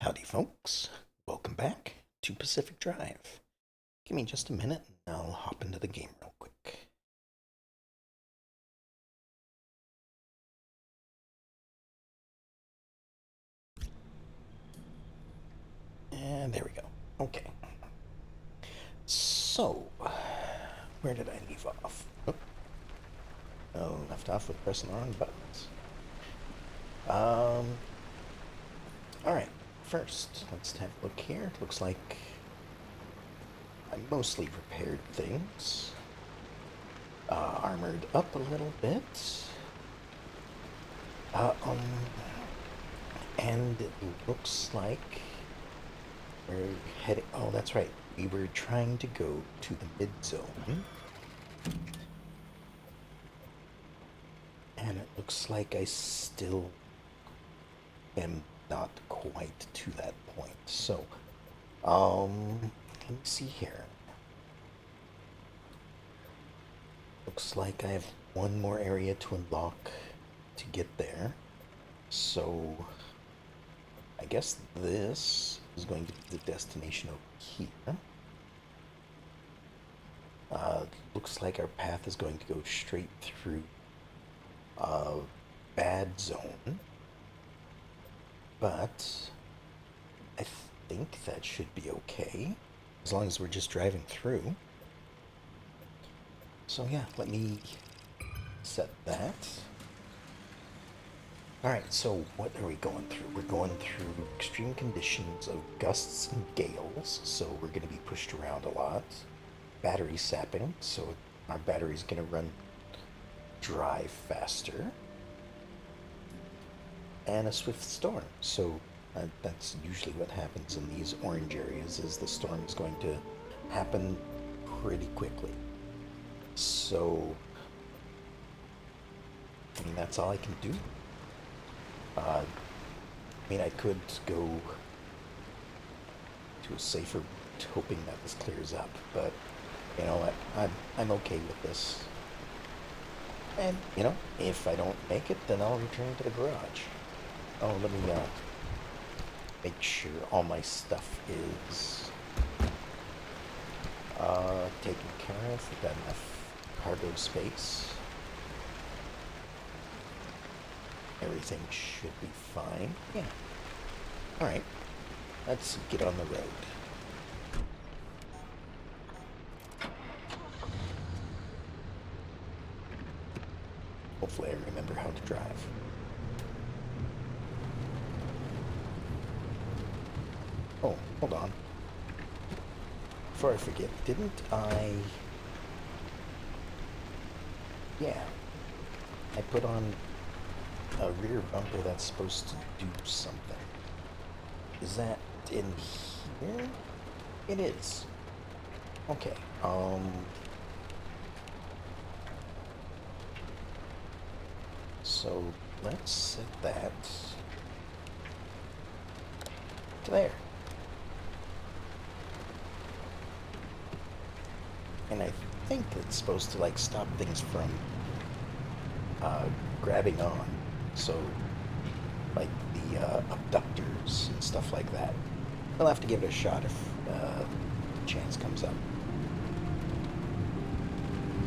Howdy, folks. Welcome back to Pacific Drive. Give me just a minute and I'll hop into the game real quick. And there we go. Okay. So, where did I leave off? Left off with pressing the wrong buttons. Alright. First, let's have a look here. Looks like I mostly repaired things. Armored up a little bit. Uh, um, and it looks like we're heading. Oh, that's right. We were trying to go to the mid zone. And it looks like I still am not quite to that point. So, let me see here. Looks like I have one more area to unlock to get there. So, I guess this is going to be the destination over here. Looks like our path is going to go straight through a bad zone. But I think that should be okay, as long as we're just driving through. So yeah, let me set that. Alright, so what are we going through? We're going through extreme conditions of gusts and gales, so we're going to be pushed around a lot. Battery sapping, so our battery's going to run dry faster. And a swift storm, so that's usually what happens in these orange areas, is the storm is going to happen pretty quickly. So, I mean, that's all I can do. I mean, I could go to a safer route, hoping that this clears up, but you know what? I'm okay with this. And you know, if I don't make it, then I'll return to the garage. Oh, let me make sure all my stuff is taken care of. We've got enough cargo space. Everything should be fine. Yeah. Alright. Let's get on the road. Hopefully I remember how to drive. Oh, hold on. Before I forget, didn't I... Yeah. I put on a rear bumper that's supposed to do something. Is that in here? It is. Okay, so let's set that to there. And I think it's supposed to like stop things from grabbing on. So like the abductors and stuff like that. We'll have to give it a shot if the chance comes up.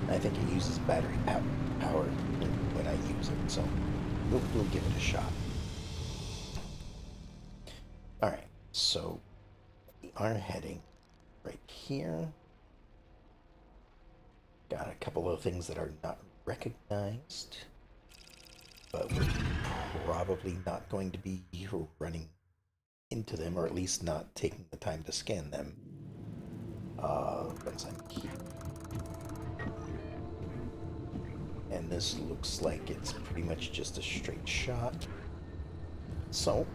I think it uses battery power when I use it, so we'll give it a shot. Alright, so we are heading right here. Got a couple of things that are not recognized, but we're probably not going to be running into them, or at least not taking the time to scan them once I'm here. And this looks like it's pretty much just a straight shot. So,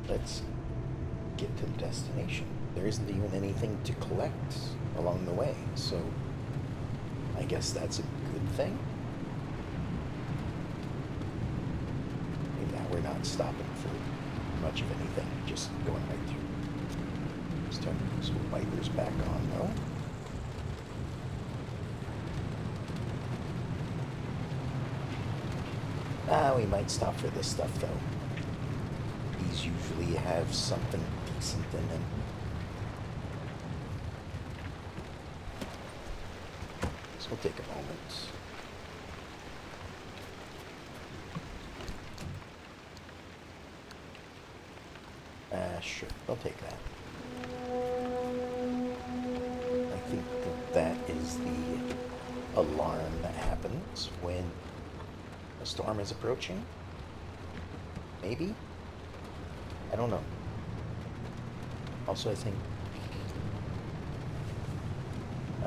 let's get to the destination. There isn't even anything to collect along the way, so I guess that's a good thing. Now we're not stopping for much of anything, just going right through. Let's turn these wipers back on, though. We might stop for this stuff, though. these usually have something decent in them. This will take a moment. Sure, I'll take that. I think that is the alarm that happens when a storm is approaching. Maybe? I don't know. Also, I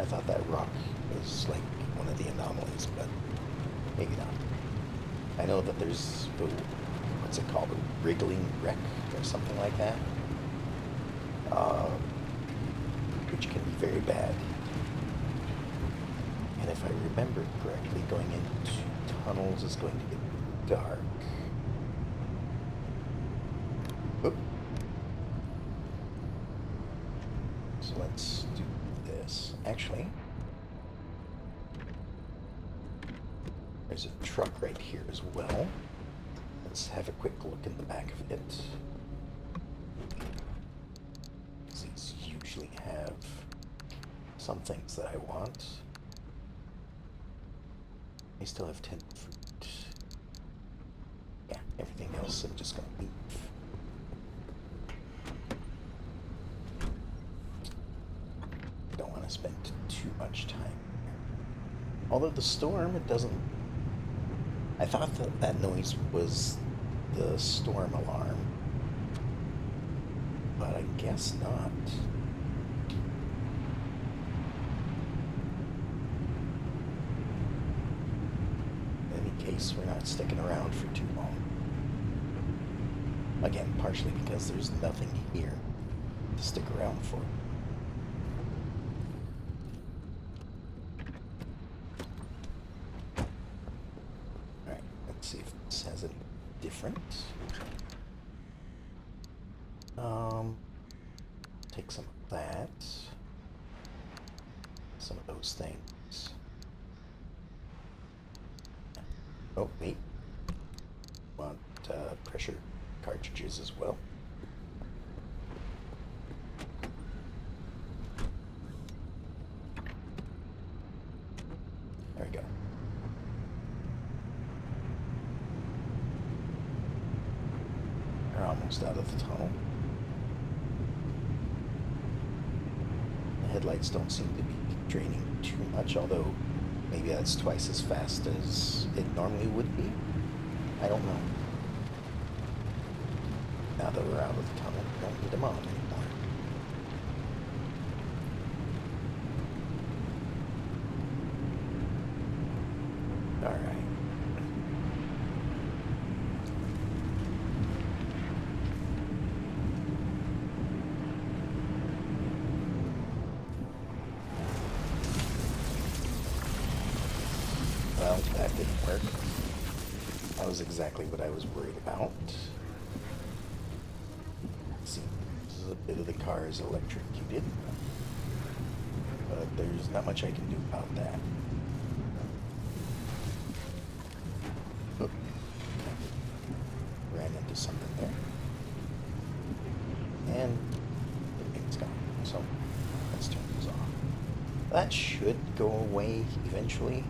thought that rock was like one of the anomalies, but maybe not. I know that there's what's it called, a wriggling wreck or something like that, which can be very bad. And if I remember correctly, going into tunnels is going to get dark. Oop. So let's do this. Actually, there's a truck right here as well. Let's have a quick look in the back of it. These usually have some things that I want. I still have 10 fruit. Yeah, everything else I'm just gonna leave. Don't want to spend too much time here. Although the storm, it doesn't... I thought that noise was the storm alarm, but I guess not. In any case, we're not sticking around for too long. Again, partially because there's nothing here to stick around for. Alright, let's see if this has any different. Take some of that. Some of those things. Oh, wait. Want pressure cartridges as well. There we go. We're almost out of the tunnel. The headlights don't seem to be draining too much, although maybe that's twice as fast as it normally would be. I don't know. Now that we're out of the tunnel, we don't need them on anymore. Alright. Well, that didn't work. That was exactly what I was worried about. Seems a bit of the car is electrocuted, but there's not much I can do about that. Oop. Ran into something there. And it's gone. So let's turn this off. That should go away eventually.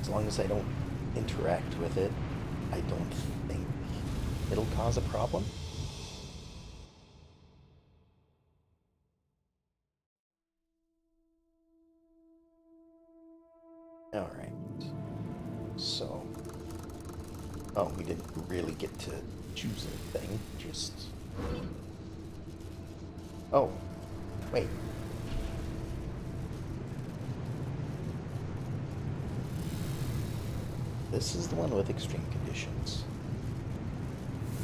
As long as I don't interact with it, I don't think it'll cause a problem. Alright. So... oh, we didn't really get to choose anything, just... oh, wait. This is the one with extreme conditions.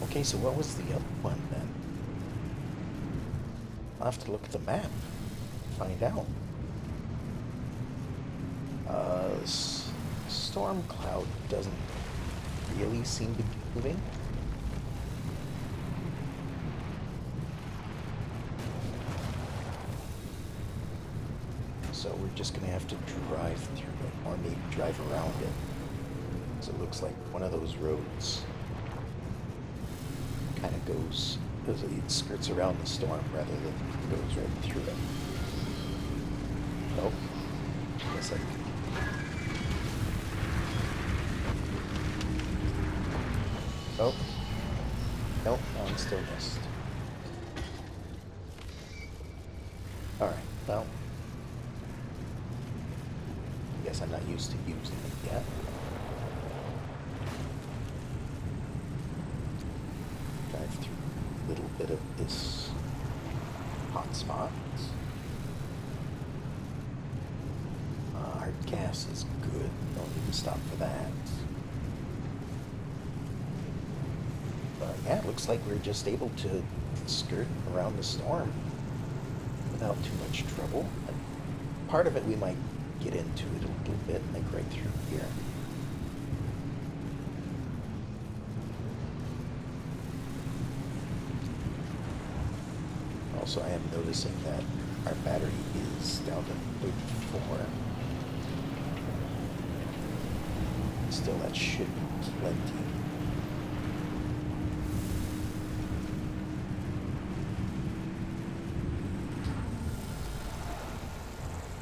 Okay, so what was the other one then? I'll have to look at the map to find out. Storm cloud doesn't really seem to be moving. So we're just gonna have to drive through it, or maybe drive around it. So it looks like one of those roads kind it skirts around the storm rather than goes right through it. Nope. Guess I. Nope. Nope. I'm still missed. All right. Well. I guess I'm not used to using it yet. Drive through a little bit of this hot spot. Hard gas is good. Don't need to stop for that. But yeah, it looks like we're just able to skirt around the storm without too much trouble. And part of it we might get into it a little bit, like right through here. Also, I am noticing that our battery is down to 34. Still, that should be plenty.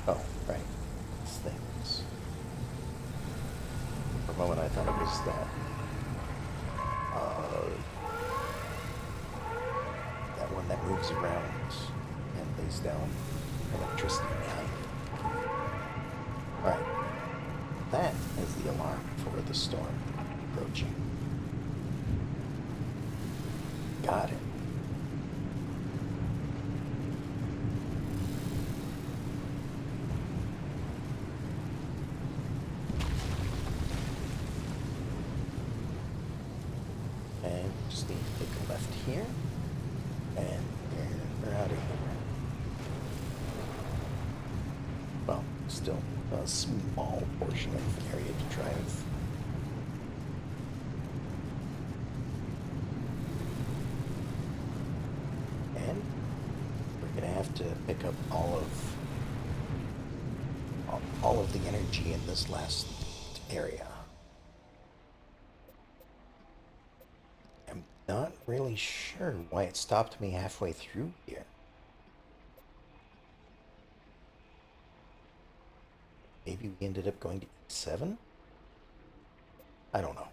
Oh, right. These things. For a moment, I thought it was that. That one that moves around and lays down electricity behind it. Right. That is the alarm for the storm approaching. Got it. And just need to take a left here. And we're out of here. Well, still a small portion of the area to drive. And we're gonna have to pick up all of the energy in this last area. I'm not really sure why it stopped me halfway through here. Maybe we ended up going to E7? I don't know.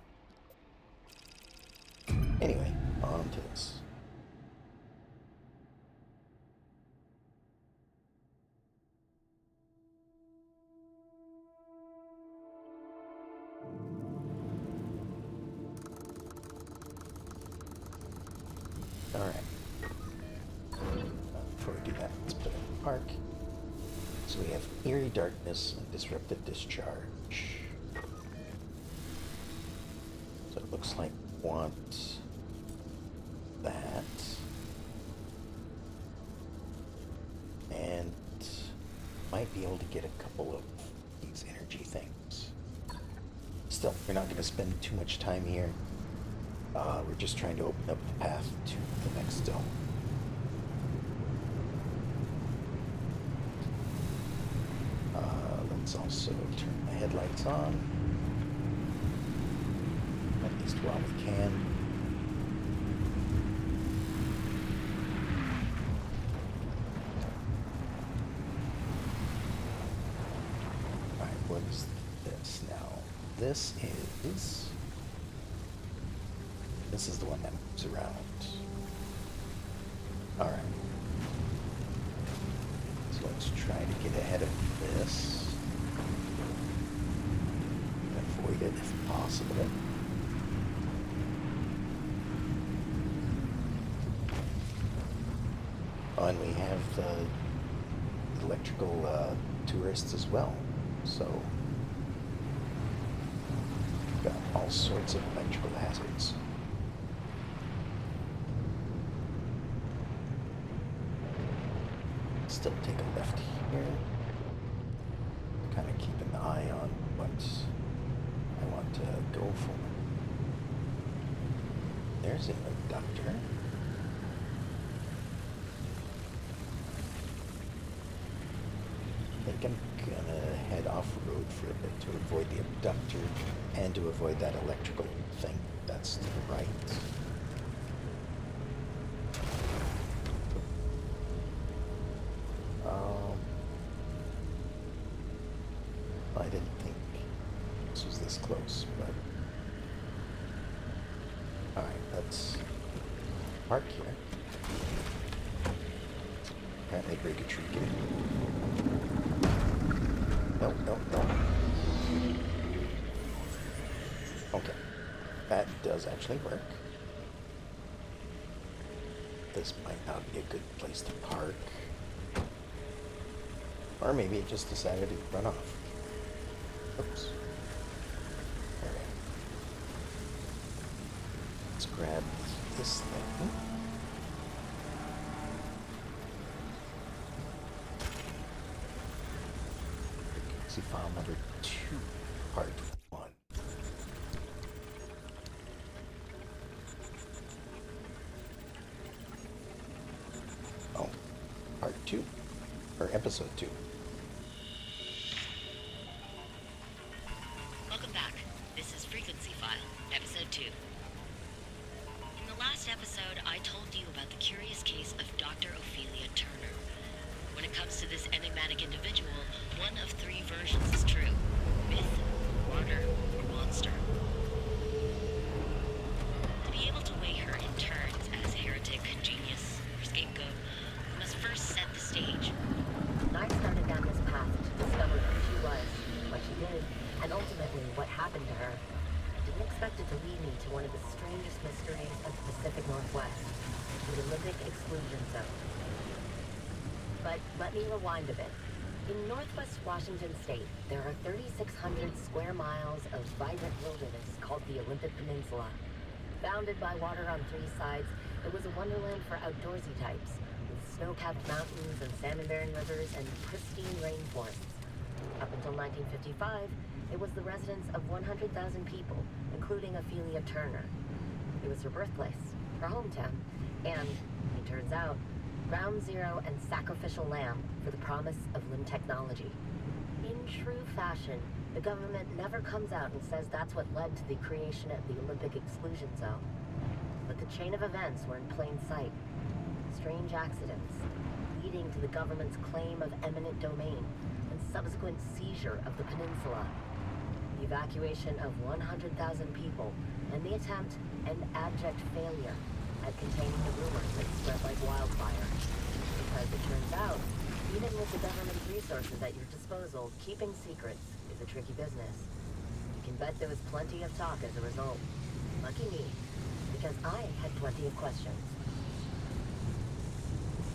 Anyway, on to this. Alright. Before we do that, let's put it in the park. So we have eerie darkness and disruptive discharge. So it looks like we want that. And might be able to get a couple of these energy things. Still, we're not going to spend too much time here. We're just trying to open up the path to the next zone. Let's also turn the headlights on, at least while we can. Alright, what is this now? This is the one that moves around. Alright. So let's try to get ahead of this. Avoid it if possible. Oh, and we have the electrical tourists as well. So we've got all sorts of electrical hazards. Still take a left here. Kind of keep an eye on what I want to go for. There's an abductor. I think I'm gonna head off-road for a bit to avoid the abductor and to avoid that electrical thing that's to the right. Alright, let's park here. Apparently break a tree here. Nope, nope, nope. Okay. That does actually work. This might not be a good place to park. Or maybe it just decided to run off. Oops. Alright. Let's grab this thing. See file number 2, part 1. Oh, part 2, or episode 2. Welcome back. This is Frequency File, episode 2. In the last episode, I told you about the curious case of Dr. Ophelia Turner. When it comes to this enigmatic individual, one of 3 versions is true. Myth, martyr, or monster. To be able to weigh her in turns as heretic, genius, or scapegoat, we must first set the stage. I started down this path to discover who she was, what she did, and ultimately what happened to her. I didn't expect it to lead me to one of the strangest mysteries of the Pacific Northwest, the Olympic Exclusion Zone. But let me rewind a bit. In northwest Washington state, there are 3,600 square miles of vibrant wilderness called the Olympic Peninsula. Bounded by water on 3 sides, it was a wonderland for outdoorsy types, with snow-capped mountains and salmon-bearing rivers and pristine rainforests. Up until 1955, it was the residence of 100,000 people, including Ophelia Turner. It was her birthplace, her hometown, and, it turns out, ground zero and sacrificial lamb for the promise of limb technology. In true fashion, the government never comes out and says that's what led to the creation of the Olympic Exclusion Zone. But the chain of events were in plain sight. Strange accidents, leading to the government's claim of eminent domain and subsequent seizure of the peninsula. The evacuation of 100,000 people and the attempt and abject failure at containing the rumors that spread like wildfire. Because it turns out, even with the government's resources at your disposal, keeping secrets is a tricky business. You can bet there was plenty of talk as a result. Lucky me, because I had plenty of questions.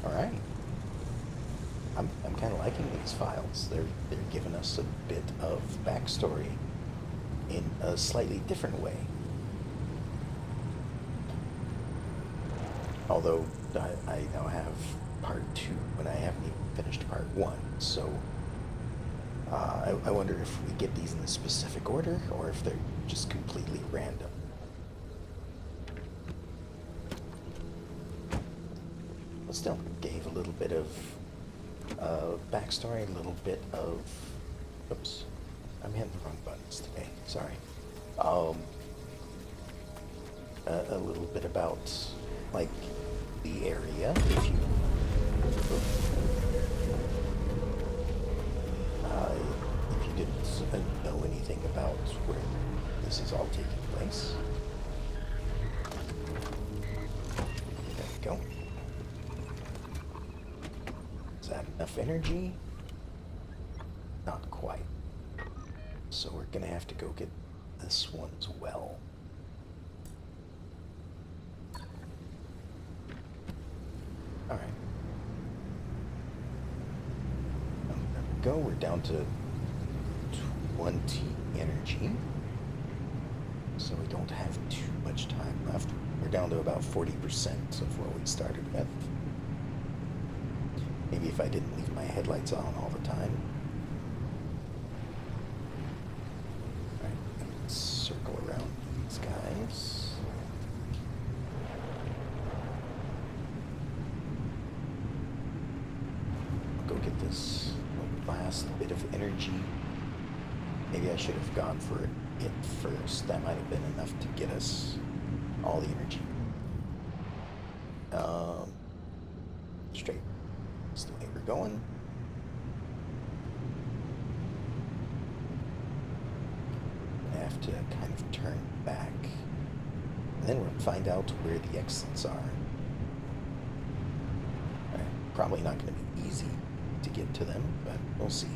Alright. I'm kind of liking these files. They're giving us a bit of backstory in a slightly different way. Although I now have part 2, but I haven't even finished part 1, so I wonder if we get these in a specific order or if they're just completely random. But still, gave a little bit of backstory, a little bit of... Oops, I'm hitting the wrong buttons today, sorry. A little bit about, like, the area, if you didn't know anything about where this is all taking place. There we go. Is that enough energy? Not quite. So we're gonna have to go get this one as well. Alright. There we go. We're down to 20 energy. So we don't have too much time left. We're down to about 40% of what we started with. Maybe if I didn't leave my headlights on all the time. Alright, let's circle around these guys. Go get this last bit of energy. Maybe I should have gone for it first. That might have been enough to get us all the energy. Straight. That's the way we're going. I have to kind of turn back. then we'll find out where the exits are. Probably not going to be easy to get to them, but we'll see.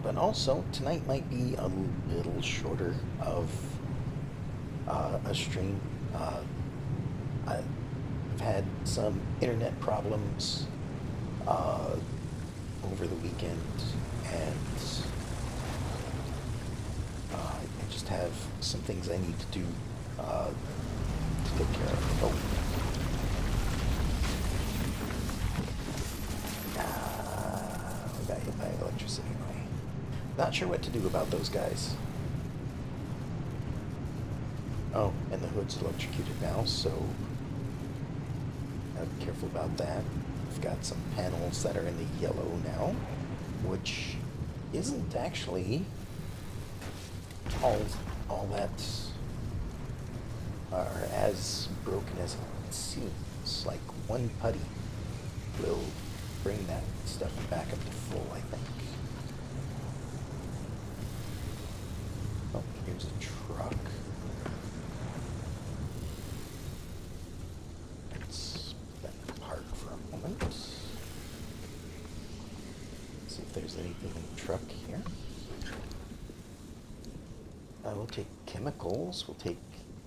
But also, tonight might be a little shorter of a stream. I've had some internet problems over the weekend, and I just have some things I need to do to take care of. Oh. We got hit by electricity anyway. Not sure what to do about those guys. Oh, and the hood's electrocuted now, so gotta be careful about that. We've got some panels that are in the yellow now, which isn't actually all that or as broken as it seems. Like one putty will bring that stuff back up to full, I think. Oh, here's a truck. Let's let it park for a moment. See if there's anything in the truck here. We'll take chemicals. We'll take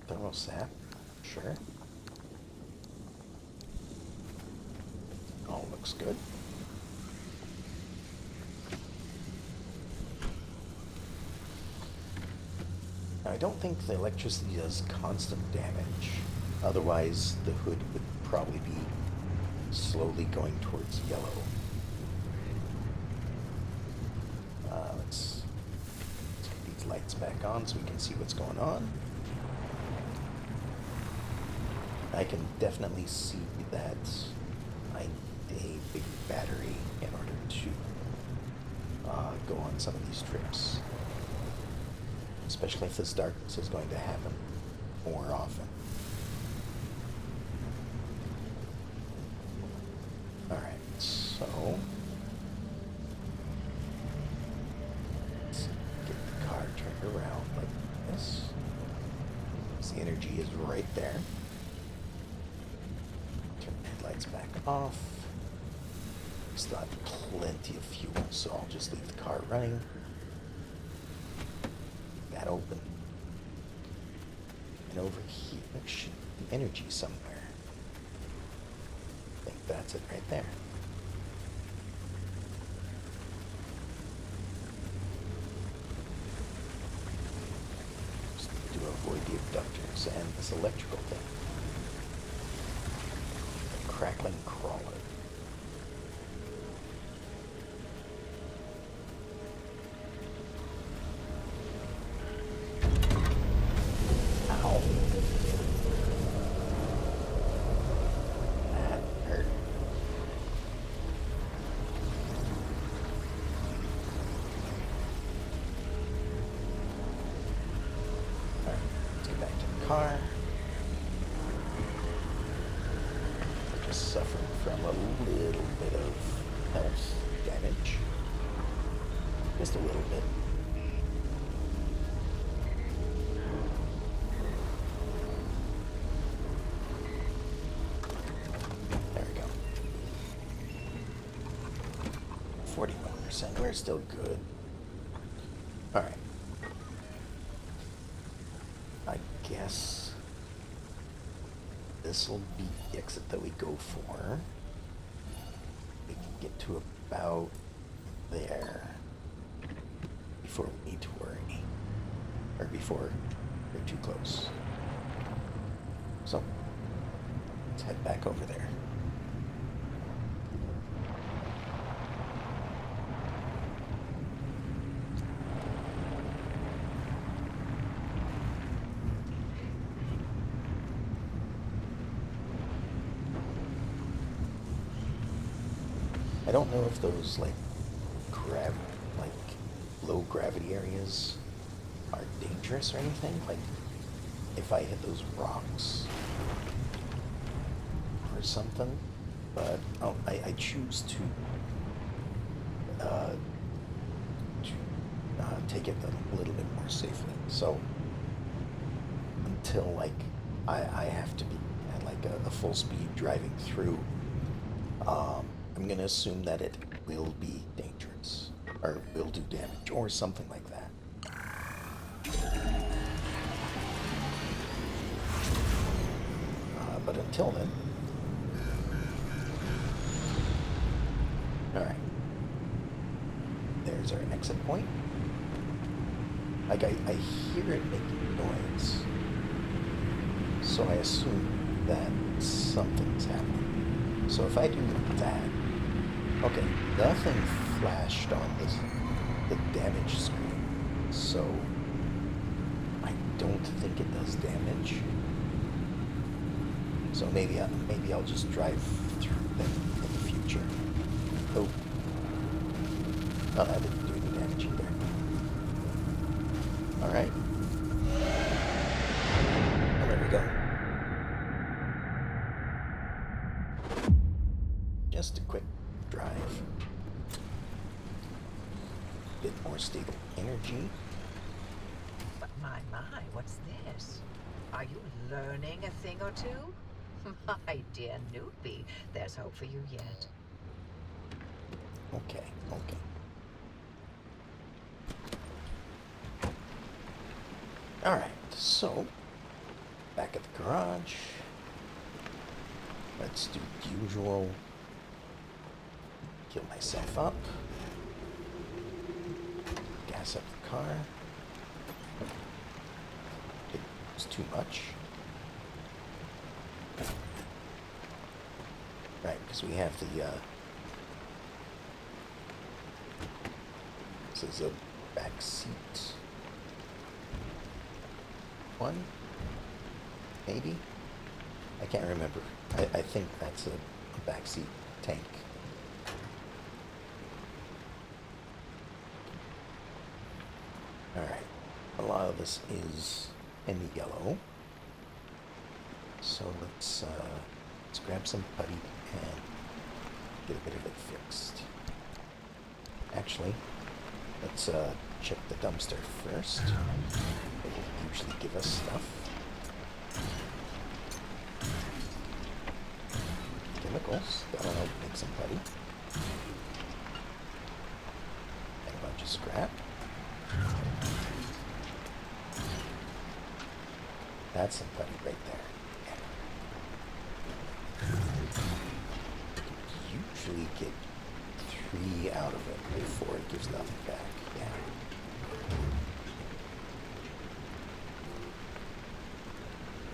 thermostat. Sure. All looks good. I don't think the electricity does constant damage. Otherwise, the hood would probably be slowly going towards yellow. Let's get these lights back on so we can see what's going on. I can definitely see that I need a big battery in order to go on some of these trips. Especially if this darkness is going to happen more often. Alright, so let's get the car turned around like this. So the energy is right there. Turn the headlights back off. We still have plenty of fuel, so I'll just leave the car running. That open. And over here should be energy somewhere. I think that's it right there. Just need to avoid the abductors and this electrical thing. The crackling crawler. Car. We're just suffering from a little bit of health damage. Just a little bit. There we go. 41%. We're still good. Alright. Guess this will be the exit that we go for. We can get to about there before we need to worry, or before we're too close. So let's head back over there. I don't know if those low gravity areas are dangerous or anything. Like if I hit those rocks or something, but I choose to take it a little bit more safely. So until like I have to be at like a full speed driving through. I'm gonna assume that it will be dangerous or will do damage or something like that. But until then, all right. There's our exit point. Like I hear it making noise, so I assume that something's happening. So if I do that, okay, nothing flashed on the damage screen, so I don't think it does damage. So maybe I'll just drive through them in the future. Oh, that didn't do any damage either. All right. Well, there we go. Just a quick drive. Bit more stable energy. But my, what's this? Are you learning a thing or two? My dear newbie, there's hope for you yet. Okay. All right, so back at the garage. Let's do the usual. Heal myself up. Gas up the car. It was too much. Right, because we have the, this is a back seat one, maybe? I can't remember. I think that's a backseat tank. Alright, a lot of this is in the yellow. So let's grab some putty and get a bit of it fixed. Actually, let's check the dumpster first. It will usually give us stuff. Chemicals, that'll help make some putty. And a bunch of scrap. That's some putty right there. Usually get 3 out of it before it gives nothing back. Yeah.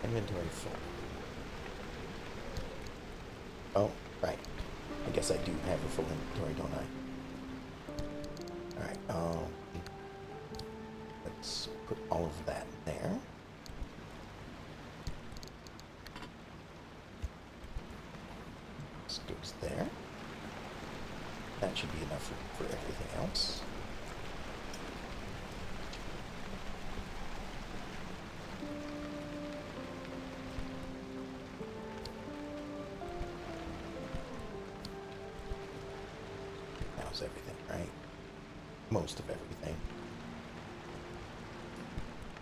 Inventory full. Oh, right. I guess I do have a full inventory, don't I? Alright, let's put all of that there. This goes there. That should be enough for everything else. That was everything, right? Most of everything.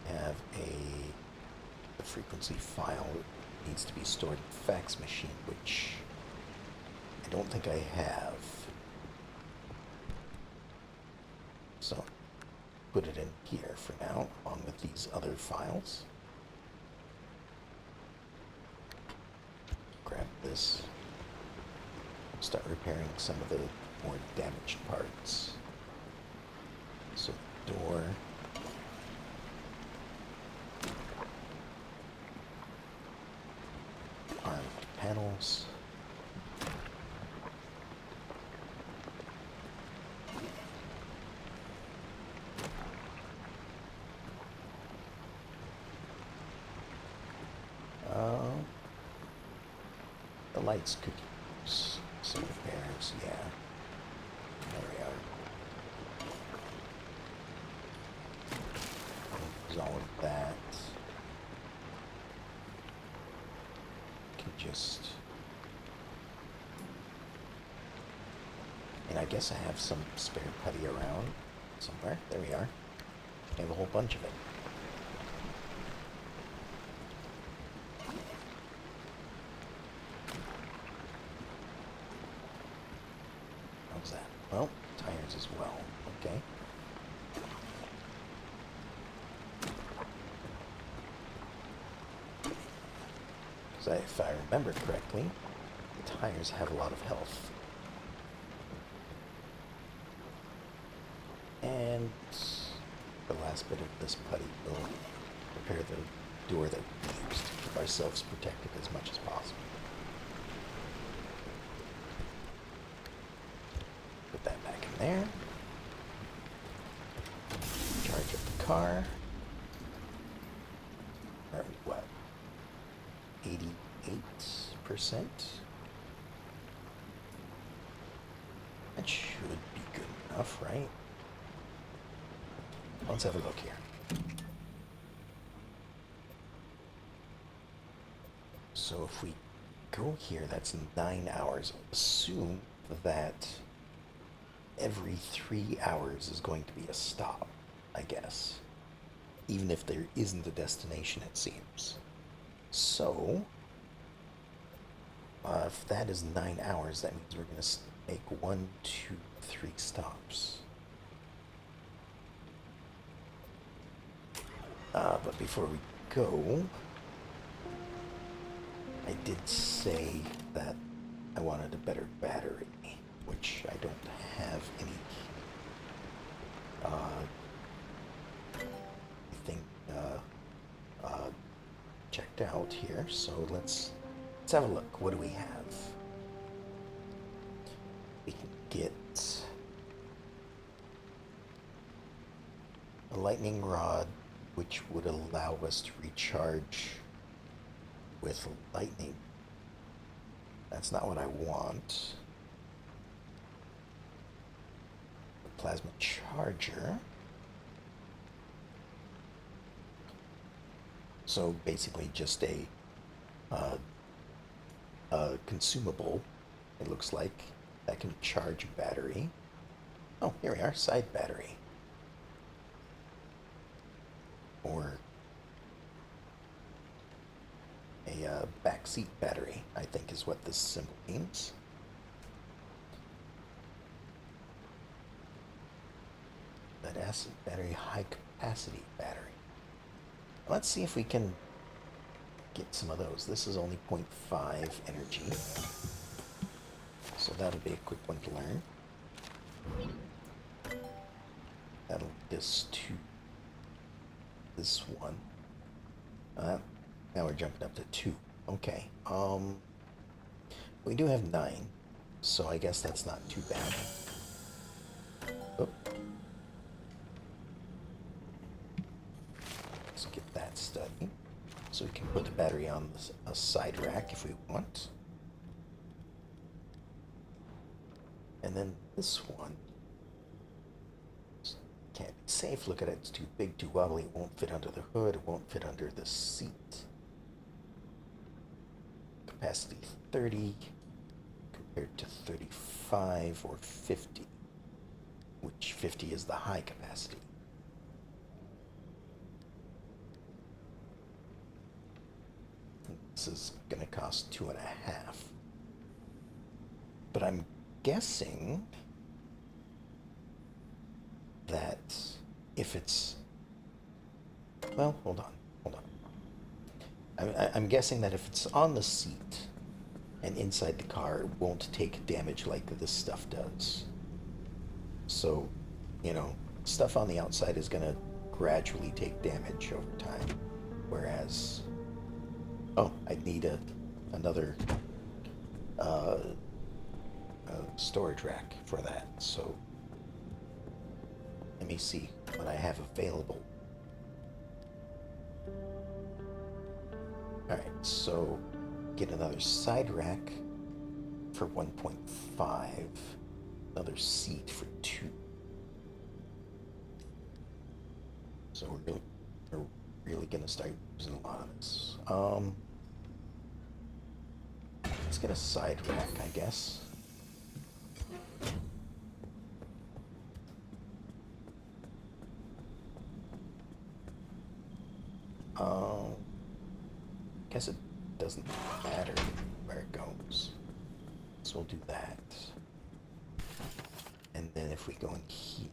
Have the frequency file needs to be stored in fax machine, which I don't think I have. So put it in here for now, along with these other files. Grab this. Start repairing some of the more damaged parts. So door. Armed panels. The lights could use some repairs, yeah. There we are. There's all of that. Can just... And I guess I have some spare putty around somewhere. There we are. I have a whole bunch of it. Oh, tires as well. Okay. Because if I remember correctly, the tires have a lot of health. And the last bit of this putty will repair the door that we used to keep ourselves protected as much as possible. Put that back in there. Charge up the car. Or what? 88%? That should be good enough, right? Let's have a look here. So if we go here, that's 9 hours. Assume that every 3 hours is going to be a stop, I guess. Even if there isn't a destination, it seems. So, if that is 9 hours, that means we're going to make 1, 2, 3 stops. But before we go, I did say that I wanted a better battery, which I don't have any thing checked out here. So let's have a look. What do we have? We can get a lightning rod, which would allow us to recharge with lightning. That's not what I want. A plasma charger. So basically just a consumable, it looks like, that can charge a battery. Oh, here we are, side battery. Or a backseat battery, I think is what this symbol means. Lead acid battery, high capacity battery. Let's see if we can get some of those. This is only 0.5 energy, so that'll be a quick one to learn. That'll lead us to this one. Now we're jumping up to 2. Okay. We do have 9, so I guess that's not too bad. Oh. Let's get that study. So we can put the battery on a side rack if we want. And then this one can't be safe. Look at it, it's too big, too wobbly. It won't fit under the hood. It won't fit under the seat. Capacity 30 compared to 35 or 50, which 50 is the high capacity. This is going to cost 2.5. But I'm guessing that if it's... Well, hold on. I'm guessing that if it's on the seat and inside the car, it won't take damage like this stuff does. So, you know, stuff on the outside is going to gradually take damage over time. Whereas... Oh, I'd need another storage rack for that. So let me see what I have available. All right, so get another side rack for 1.5, another seat for 2. So we're really gonna start using a lot of this. Let's get a side rack, I guess. Guess it doesn't matter where it goes. So we'll do that. And then if we go in here,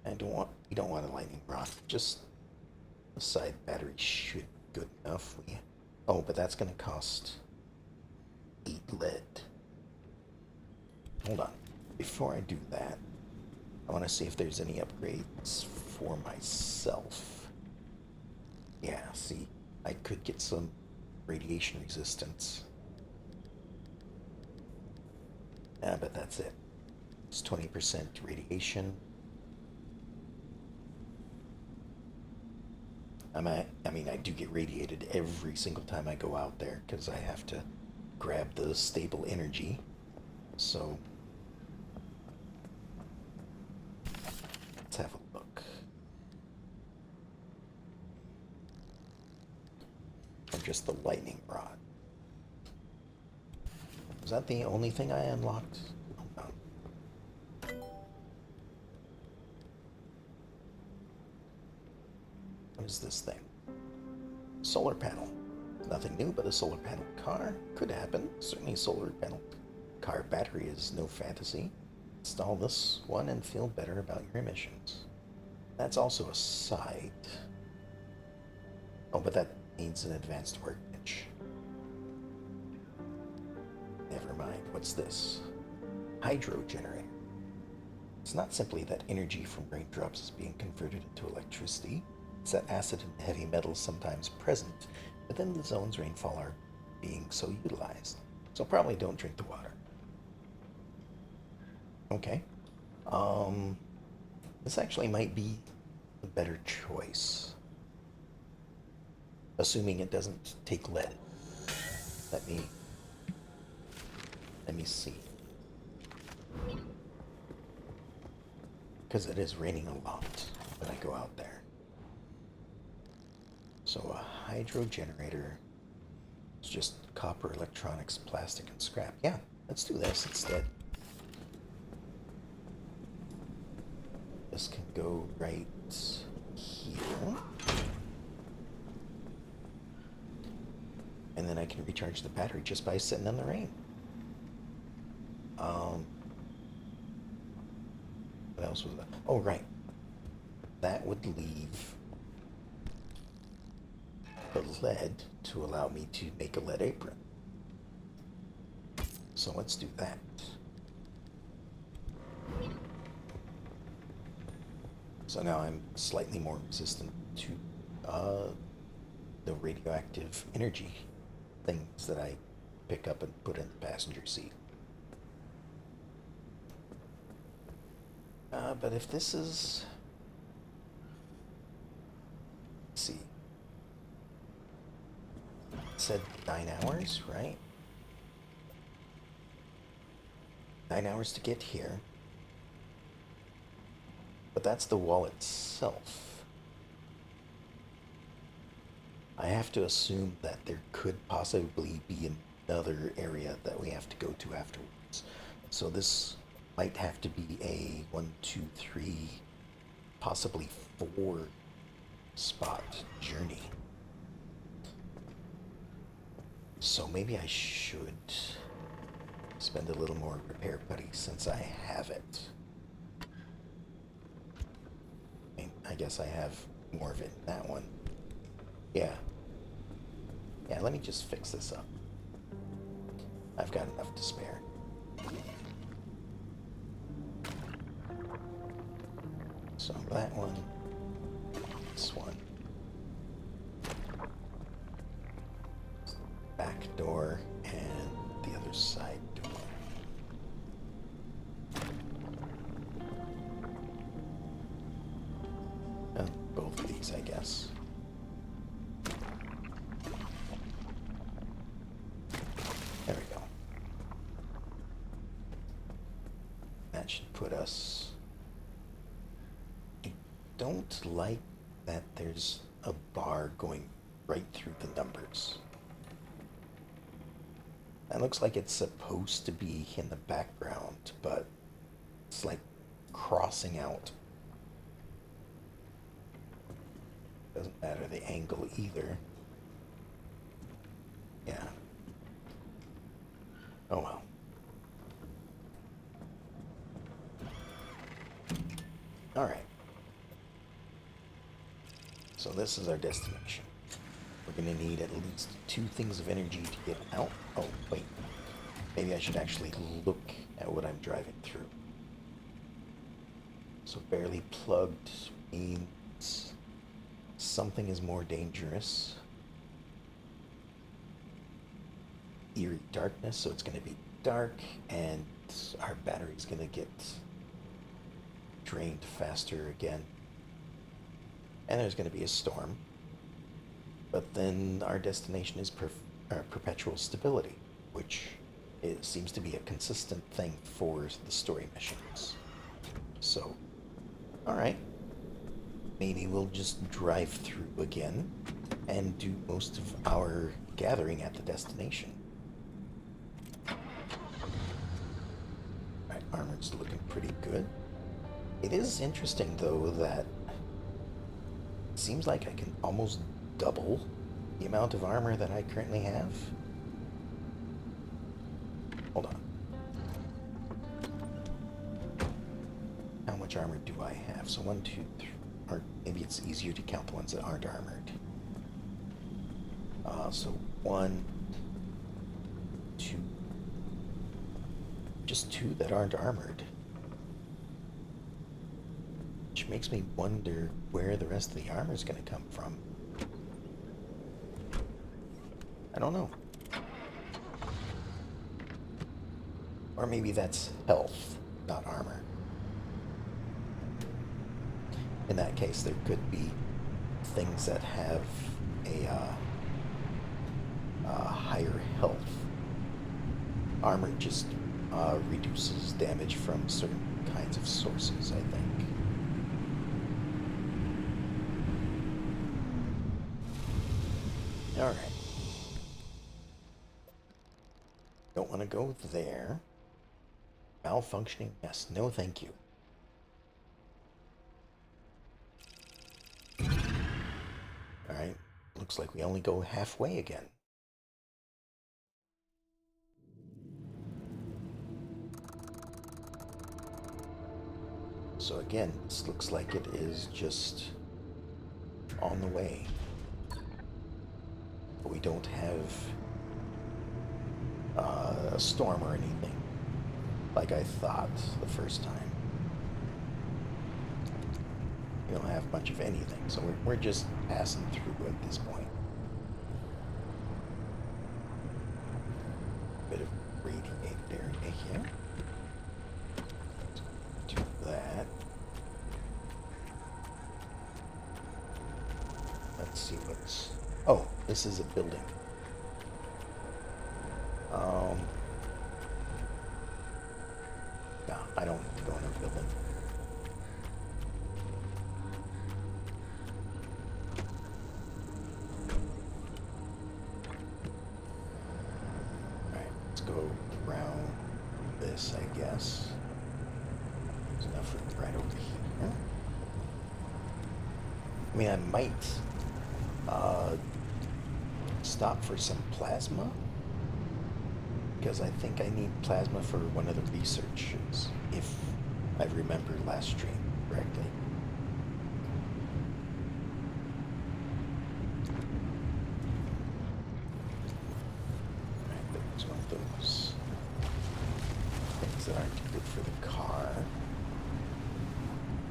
we don't want a lightning rod. Just the side battery should be good enough. Oh, but that's going to cost 8 lead. Hold on. Before I do that, I want to see if there's any upgrades for myself. Yeah, see, I could get some radiation resistance. Yeah, but that's it. It's 20% radiation. I mean, I do get radiated every single time I go out there because I have to grab the stable energy. So, let's have a look. Or just the lightning rod. Was that the only thing I unlocked? Oh, no. What is this thing? Solar panel. Nothing new, but a solar panel car. Could happen. Certainly a solar panel car battery is no fantasy. Install this one and feel better about your emissions. That's also a side. Oh, but that needs an advanced workbench. Never mind. What's this? Hydro generator. It's not simply that energy from raindrops is being converted into electricity. It's that acid and heavy metals sometimes present within the zone's rainfall are being so utilized. So probably don't drink the water. Okay. This actually might be a better choice. Assuming it doesn't take lead. Let me see. Because it is raining a lot when I go out there. So a hydro generator is just copper, electronics, plastic, and scrap. Yeah, let's do this instead. This can go right here. And then I can recharge the battery just by sitting in the rain. What else was that? Oh, right. That would leave the lead to allow me to make a lead apron. So let's do that. So now I'm slightly more resistant to the radioactive energy things that I pick up and put in the passenger seat. But if this is... Let's see. It said 9 hours, right? 9 hours to get here. But that's the wall itself. I have to assume that there could possibly be another area that we have to go to afterwards. So this might have to be a 1, 2, 3, possibly 4 spot journey. So maybe I should spend a little more repair putty since I have it. I guess I have more of it in that one. Yeah. Yeah, let me just fix this up. I've got enough to spare. So that one, this one. Back door and the other side door. Both of these, I guess. There we go. That should put us... I don't like that there's a bar going right through the numbers. That looks like it's supposed to be in the background, but it's like crossing out. Doesn't matter the angle either. Yeah. Oh well. So this is our destination. We're gonna need at least 2 things of energy to get out. Oh, wait. Maybe I should actually look at what I'm driving through. So barely plugged means something is more dangerous. Eerie darkness, so it's gonna be dark, and our battery's gonna get drained faster again. And there's gonna be a storm. But then our destination is perpetual stability, which seems to be a consistent thing for the story missions. So, alright. Maybe we'll just drive through again and do most of our gathering at the destination. Alright, armor's looking pretty good. It is interesting, though, that it seems like I can almost double the amount of armor that I currently have. Hold on. How much armor do I have? So 1, 2, 3, or maybe it's easier to count the ones that aren't armored. So 1, 2, just 2 that aren't armored. Which makes me wonder where the rest of the armor is going to come from. I don't know. Or maybe that's health, not armor. In that case, there could be things that have a higher health. Armor just reduces damage from certain kinds of sources, I think. Alright. Don't want to go there. Malfunctioning mess. No, thank you. Alright. Looks like we only go halfway again. So again, this looks like it is just on the way. But we don't have a storm or anything, like I thought the first time. We don't have much of anything, so we're just passing through at this point. Bit of radiated area here. Do that. Let's see what's... Oh, this is a building. No, I don't need to go in a building. Alright, let's go around this, I guess. There's enough room right over here. I mean, I might stop for some plasma, because I think I need plasma for one of the researches, if I remember last stream correctly. Alright, there's one of those things that aren't good for the car.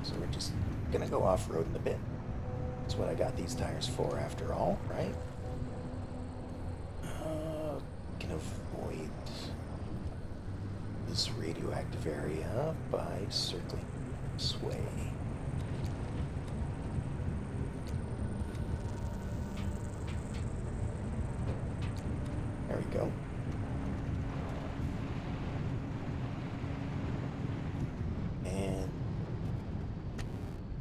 So we're just gonna go off-roading a bit. That's what I got these tires for, after all, right? Can avoid this radioactive area by circling this way. There we go. And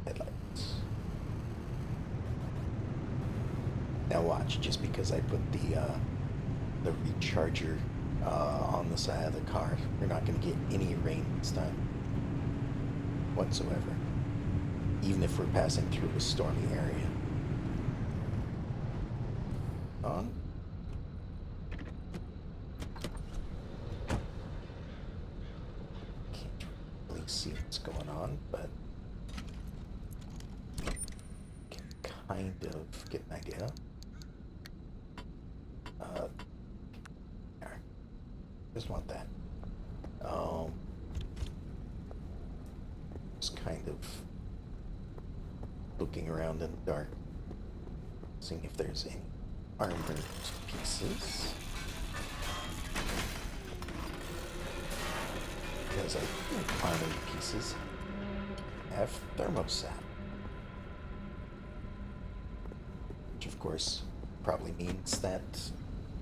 headlights. Now watch, just because I put the recharger on the side of the car, we're not going to get any rain this time whatsoever, even if we're passing through a stormy area. On. Can't really see what's going on, but can kind of of get an idea. There. Just want that. Just kind of looking around in the dark, seeing if there's any armored pieces. Because I think armored pieces have thermostat. Which of course probably means that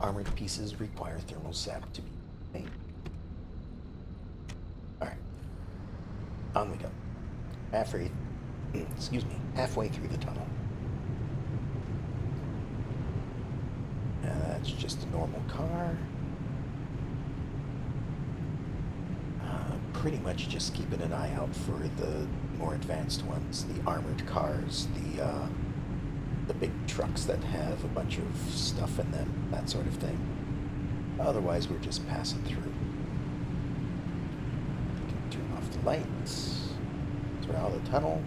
armored pieces require thermostat to be made. Alright. On we go. Halfway through the tunnel. And that's just a normal car. Pretty much just keeping an eye out for the more advanced ones, the armored cars, the big trucks that have a bunch of stuff in them, that sort of thing. Otherwise, we're just passing through. Turn off the lights. Turn out of the tunnel.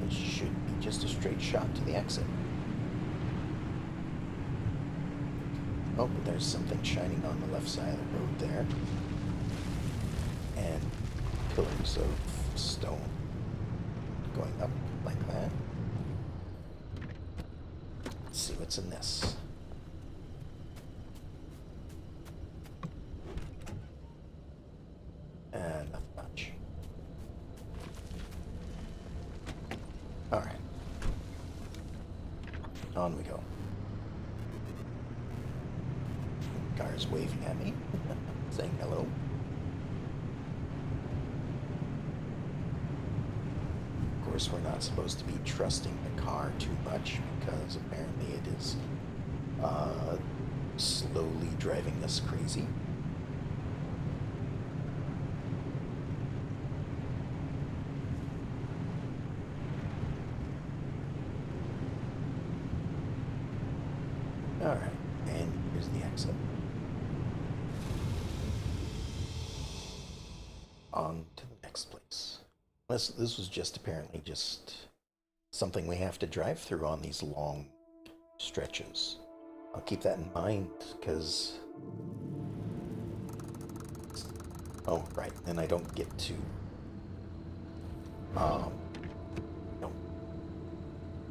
It should be just a straight shot to the exit. Oh, but there's something shining on the left side of the road there. And pillars of stone going up like that. Let's see what's in this. Nothing much. Alright. On we go. Car's waving at me, saying hello. Of course, we're not supposed to be trusting the car too much because apparently it is slowly driving us crazy. Alright, and here's the exit. On to the next place. This was just apparently just something we have to drive through on these long stretches. I'll keep that in mind because... Oh, right, and I don't get to... I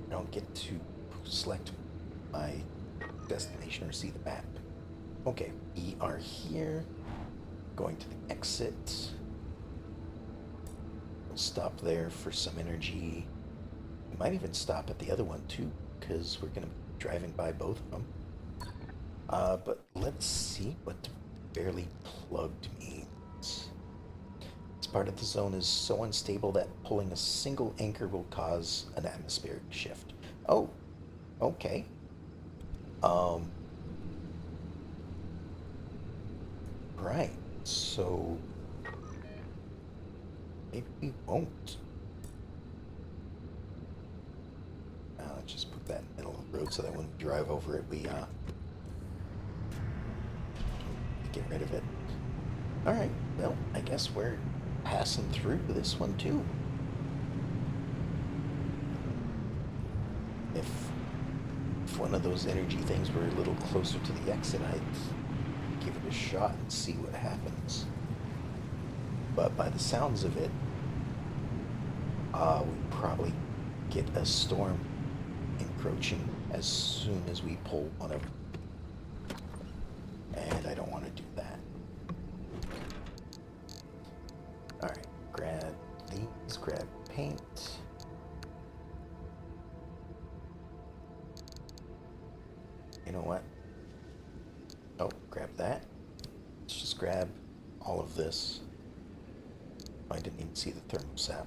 don't get to select my destination or see the map. Okay, we are here, going to the exit. We'll stop there for some energy. We might even stop at the other one too, because we're gonna be driving by both of them. But let's see what barely plugged means. This part of the zone is so unstable that pulling a single anchor will cause an atmospheric shift. Oh, okay. Right, so maybe we won't. Let's just put that in the middle of the road so that when we drive over it, we get rid of it. Alright, well, I guess we're passing through this one too. If one of those energy things were a little closer to the exit, I'd give it a shot and see what happens. But by the sounds of it, we'd probably get a storm encroaching as soon as we pull one of them. And I don't want to do that. Alright, grab these, grab paint. You know what? Oh, grab that. Let's just grab all of this. I didn't even see the thermostat.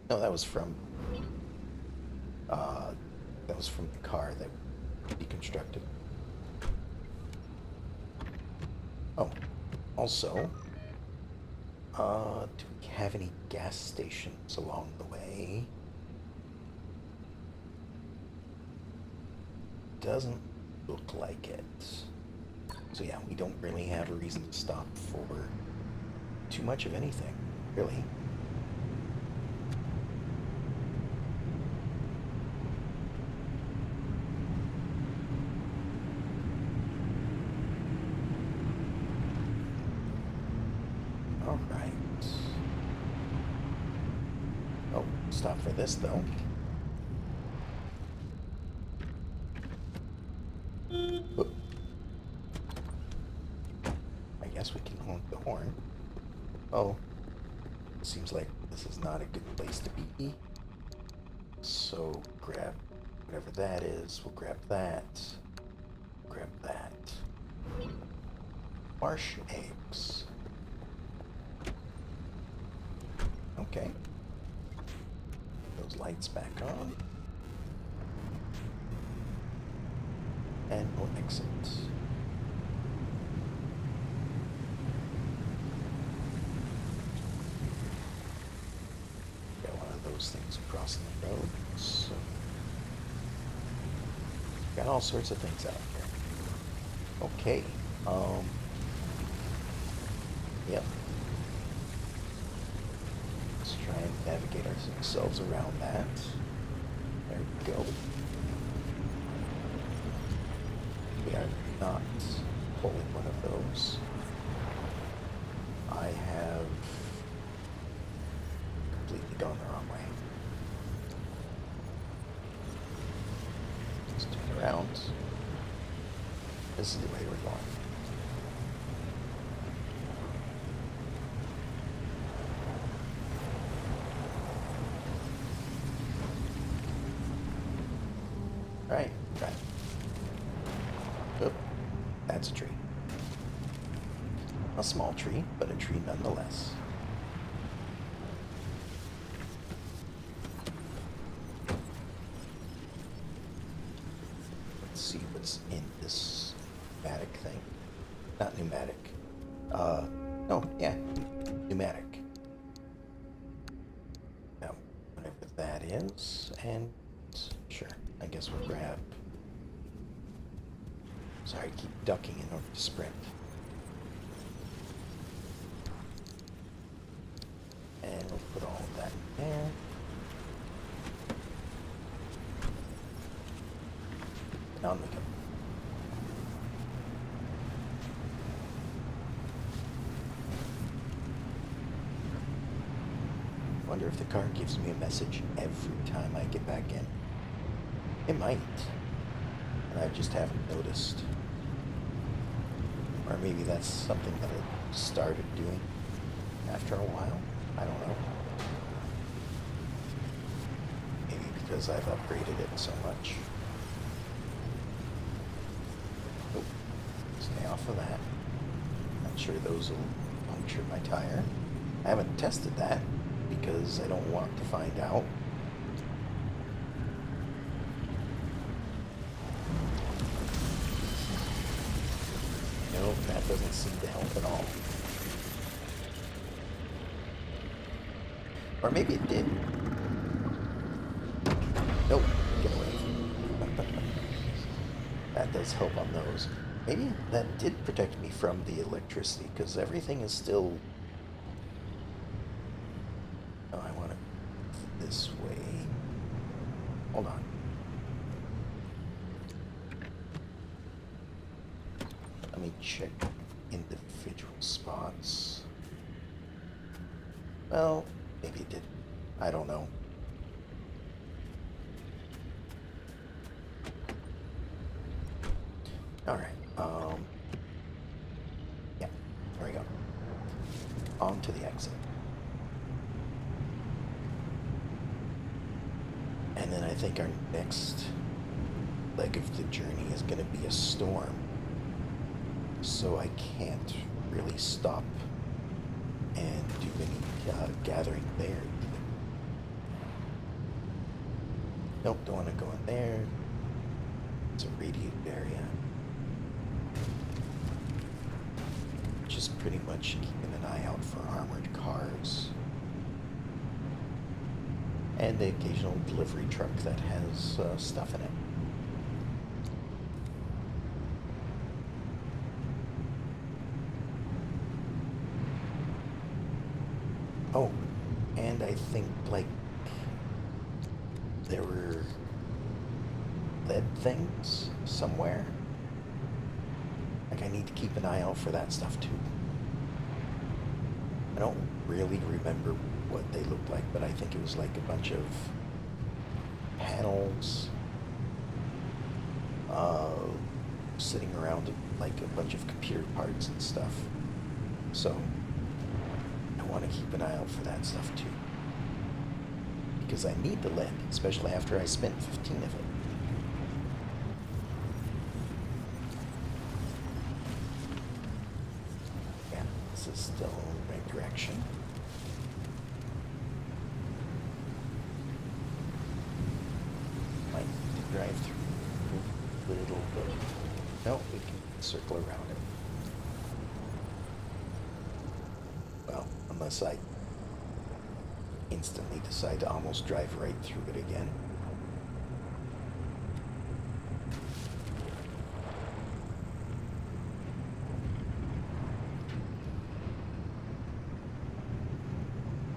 No, that was from the car that deconstructed. Oh, also, do we have any gas stations along the way? Doesn't look like it. So yeah, we don't really have a reason to stop for too much of anything, really. stop for this, though. Whoop. I guess we can honk the horn. Oh. Seems like this is not a good place to be. So grab whatever that is. We'll grab that. Grab that. Marsh eggs. Okay. Those lights back on. And we'll exit. Got one of those things crossing the road. So got all sorts of things out here. Okay. Yep. Let's try and navigate ourselves around that. There we go. We are not pulling one of those. I have completely gone the wrong way. Let's turn around. This is the way we're going. Right. Oop, that's a tree. A small tree, but a tree nonetheless. Let's see what's in this pneumatic thing. Not pneumatic. No, yeah, pneumatic. Now, whatever that is, and sure, I guess we'll grab. Sorry, I keep ducking in order to sprint. And we'll put all of that in there. And on we go. Wonder if the car gives me a message every time I get back in. It might. And I just haven't noticed. Or maybe that's something that I started doing after a while. I don't know. Maybe because I've upgraded it so much. Oh, stay off of that. Not sure those will puncture my tire. I haven't tested that because I don't want to find out. No, that doesn't seem to help at all. Or maybe it did. Nope, get away. That does help on those. Maybe that did protect me from the electricity, because everything is still... Oh, I want it this way. Hold on. Let me check individual spots. Well, maybe it did. I don't know. Alright, yeah, there we go. On to the exit. And then I think our next leg of the journey is going to be a storm. So I can't really stop and do any gathering there either. Nope, don't want to go in there. It's a radiated area. Just pretty much keeping an eye out for armored cars. And the occasional delivery truck that has stuff in it. Oh, and I think, like, there were lead things somewhere. Like, I need to keep an eye out for that stuff, too. I don't really remember what what they looked like, but I think it was like a bunch of panels sitting around like a bunch of computer parts and stuff. So I want to keep an eye out for that stuff too. Because I need the lead, especially after I spent 15 of it. Yeah, this is still the right direction. Might need to drive through a little bit. No, we can circle around it. Well, unless I instantly decide to almost drive right through it again.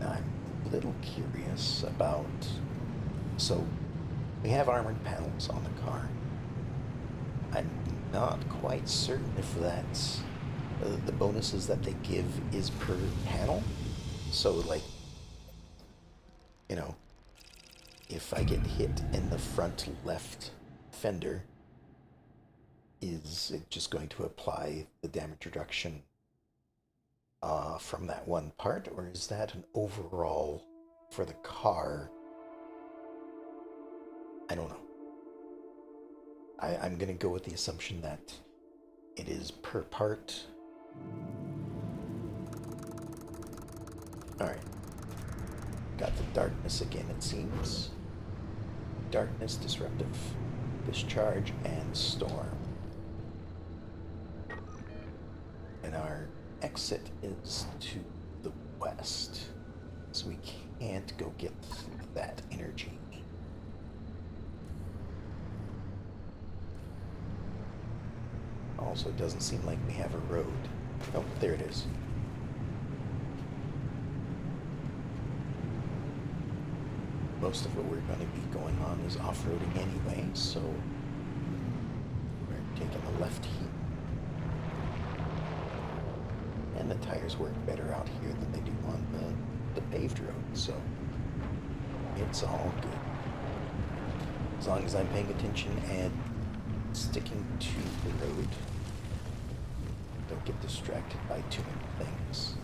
Now, I'm a little curious about... So, we have armored panels on the car. I'm not quite certain if that's... the bonuses that they give is per panel. So, like, you know, if I get hit in the front left fender, is it just going to apply the damage reduction from that one part, or is that an overall for the car? I don't know. I'm going to go with the assumption that it is per part. Alright. Got the darkness again, it seems. Darkness, disruptive, discharge, and storm. And our exit is to the west. So we can't go get that energy. Also, it doesn't seem like we have a road. Oh, there it is. Most of what we're going to be going on is off-roading anyway, so we're taking the left here. And the tires work better out here than they do on the paved road, so it's all good. As long as I'm paying attention and sticking to the road, don't get distracted by too many things.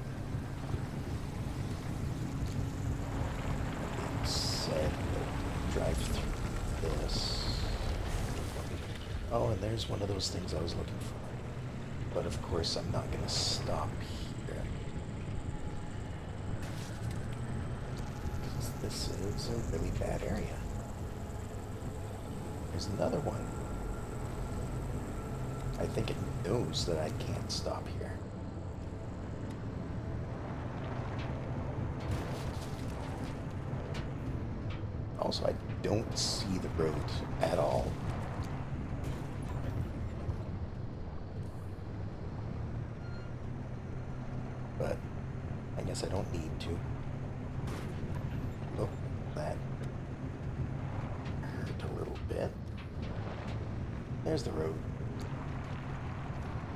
Said drive through this. Oh, and there's one of those things I was looking for. But of course, I'm not going to stop here. This is a really bad area. There's another one. I think it knows that I can't stop here. Also, I don't see the road at all. But I guess I don't need to. Oh, that hurt a little bit. There's the road.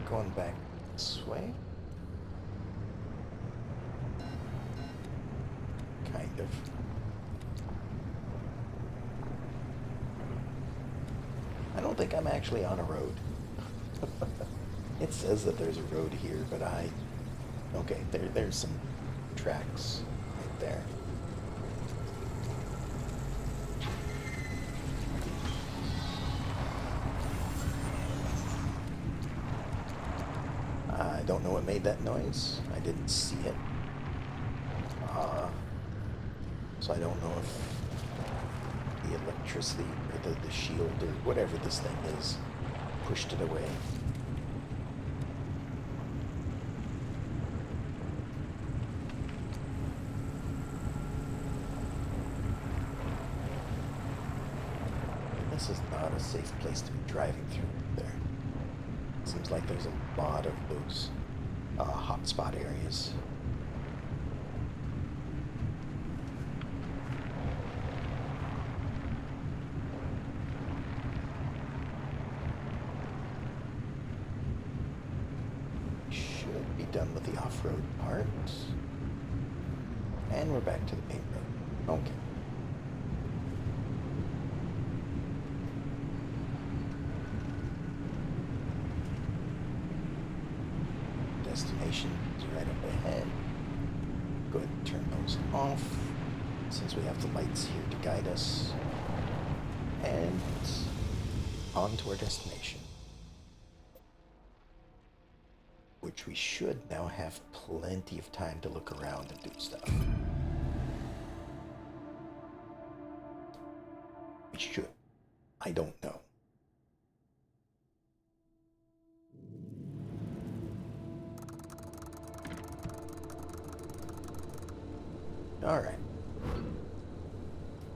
Going back this way. Kind of. I don't think I'm actually on a road. It says that there's a road here, but okay, there's some tracks right there. I don't know what made that noise. I didn't see it. So I don't know if the electricity or the shield or whatever this thing is pushed it away. This is not a safe place to be driving through there. Seems like there's a lot of those hotspot areas. Should be done with the off-road part. And we're back to the main road. Okay. Destination is right up ahead. Go ahead and turn those off, since we have the lights here to guide us. And on to our destination, which we should now have plenty of time to look around and do stuff. We should. I don't know. Alright.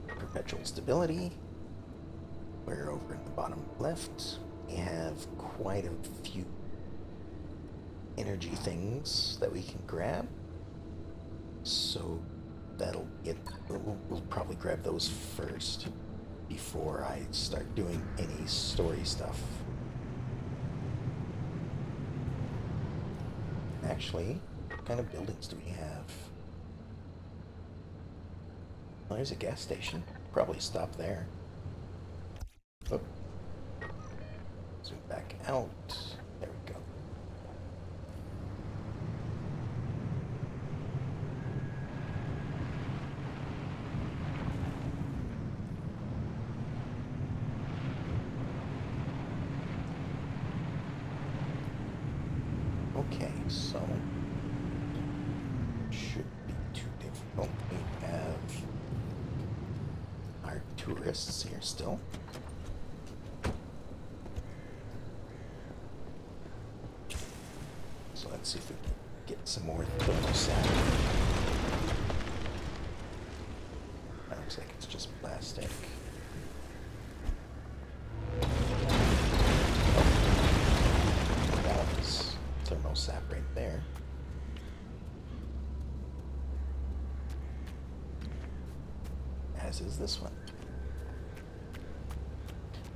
Perpetual stability. We're over in the bottom left. We have quite a few energy things that we can grab. So that'll get... We'll probably grab those first before I start doing any story stuff. Actually, what kind of buildings do we have? Well, there's a gas station. Probably stop there. Oh. Zoom back out. There we go. Okay, so should be too difficult. We have our tourists here still. So let's see if we can get some more thermostat. That looks like it's just plastic. That was thermostat right there. As is this one.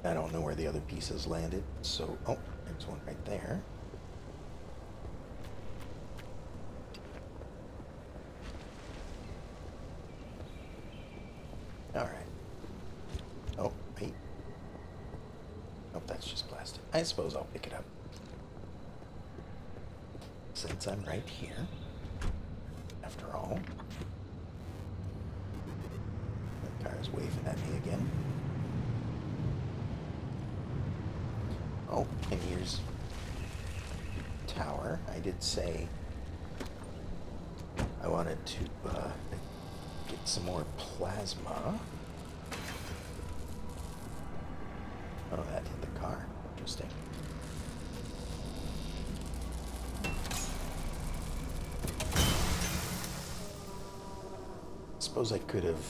I don't know where the other pieces landed, so... Oh, there's one right there. Alright. Oh, wait. Nope, that's just plastic. I suppose I'll pick it up. Since I'm right here. After all. The car's waving at me again. Oh, and here's tower. I did say I wanted to get some more plasma. Oh, that hit the car. Interesting. Suppose I could have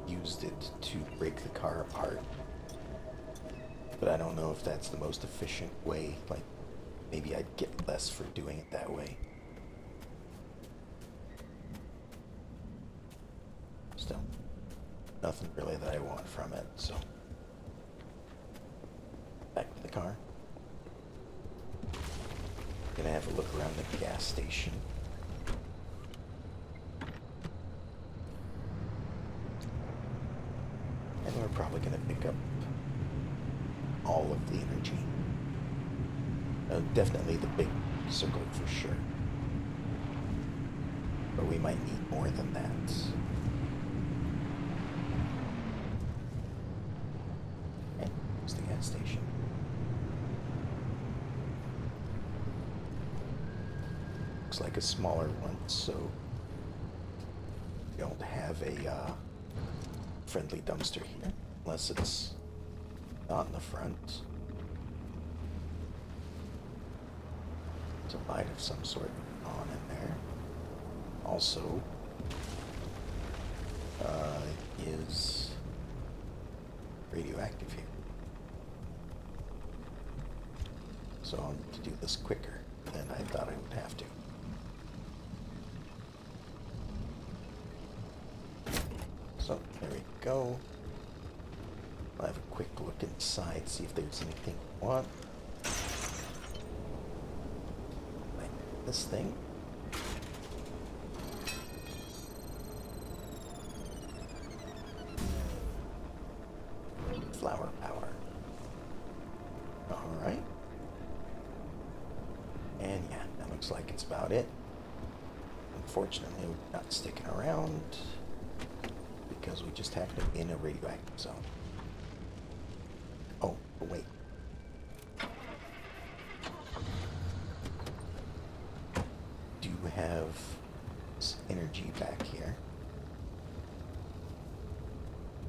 used it to break the car apart. But I don't know if that's the most efficient way. Like, maybe I'd get less for doing it that way. Still, nothing really that I want from it, so. Back to the car. Gonna have a look around the gas station. And we're probably gonna pick up all of the energy. Definitely the big circle for sure. But we might need more than that. And there's the gas station. Looks like a smaller one, so we don't have a friendly dumpster here, unless it's on the front. There's a light of some sort on in there. Also, is radioactive here. So I'll need to do this quicker than I thought I would have to. So, there we go. I'll have a quick look inside, see if there's anything we want. Like this thing. looks like it's about it. Unfortunately, we're not sticking around because we just happen to be in a radioactive zone. Oh, but wait. Do have this energy back here,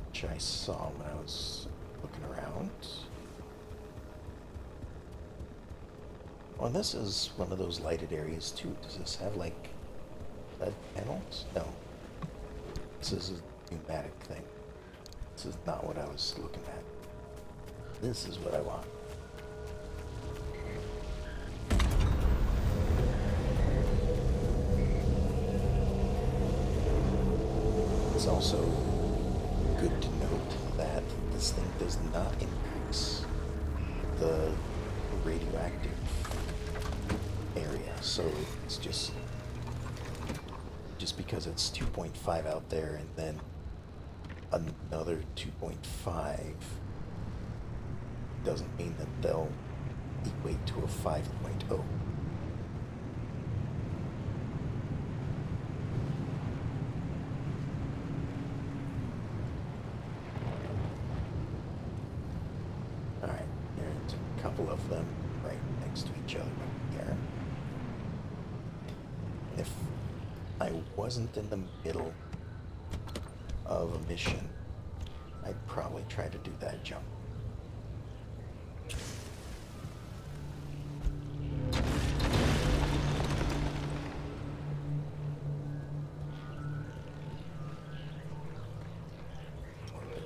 which I saw when I was looking around. Well, this is one of those lighted areas too. Does this have like LED panels? No. This is a pneumatic thing. This is not what I was looking at. This is what I want. It's also good to note that this thing does not increase the radioactive area, so it's just because it's 2.5 out there and then another 2.5 doesn't mean that they'll equate to a 5.0. Alright, there's a couple of them right next to each other here. If I wasn't in the middle of a mission, I'd probably try to do that jump.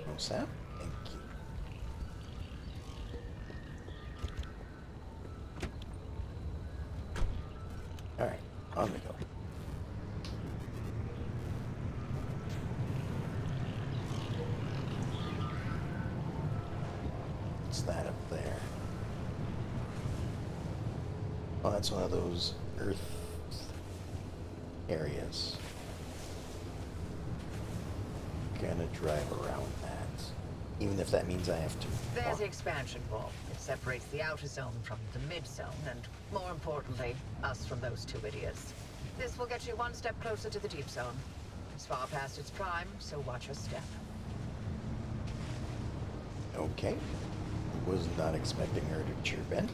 No sap? Thank you. Alright, on we go. What's that up there? Oh, that's one of those Earth areas. Gonna drive around that, even if that means I have to. There's the expansion wall. It separates the outer zone from the mid zone, and more importantly, us from those two idiots. This will get you one step closer to the deep zone. It's far past its prime, so watch your step. Okay. Was not expecting her to chirp in.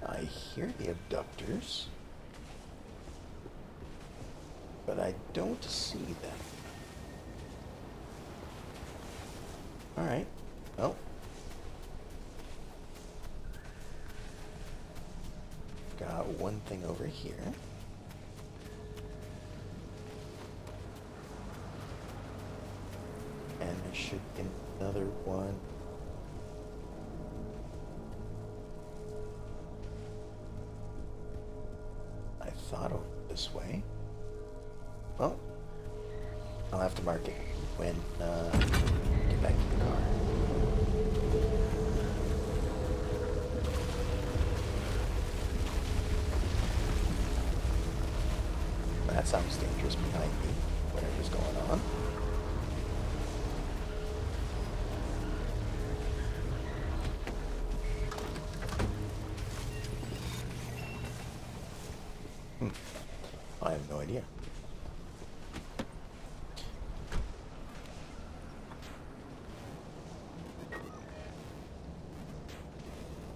I hear the abductors, but I don't see them. Alright. Well. Got one thing over here. And there should be another one. I thought over this way. Well, I'll have to mark it when get back to the car. That sounds dangerous behind me. Whatever's going on. I have no idea.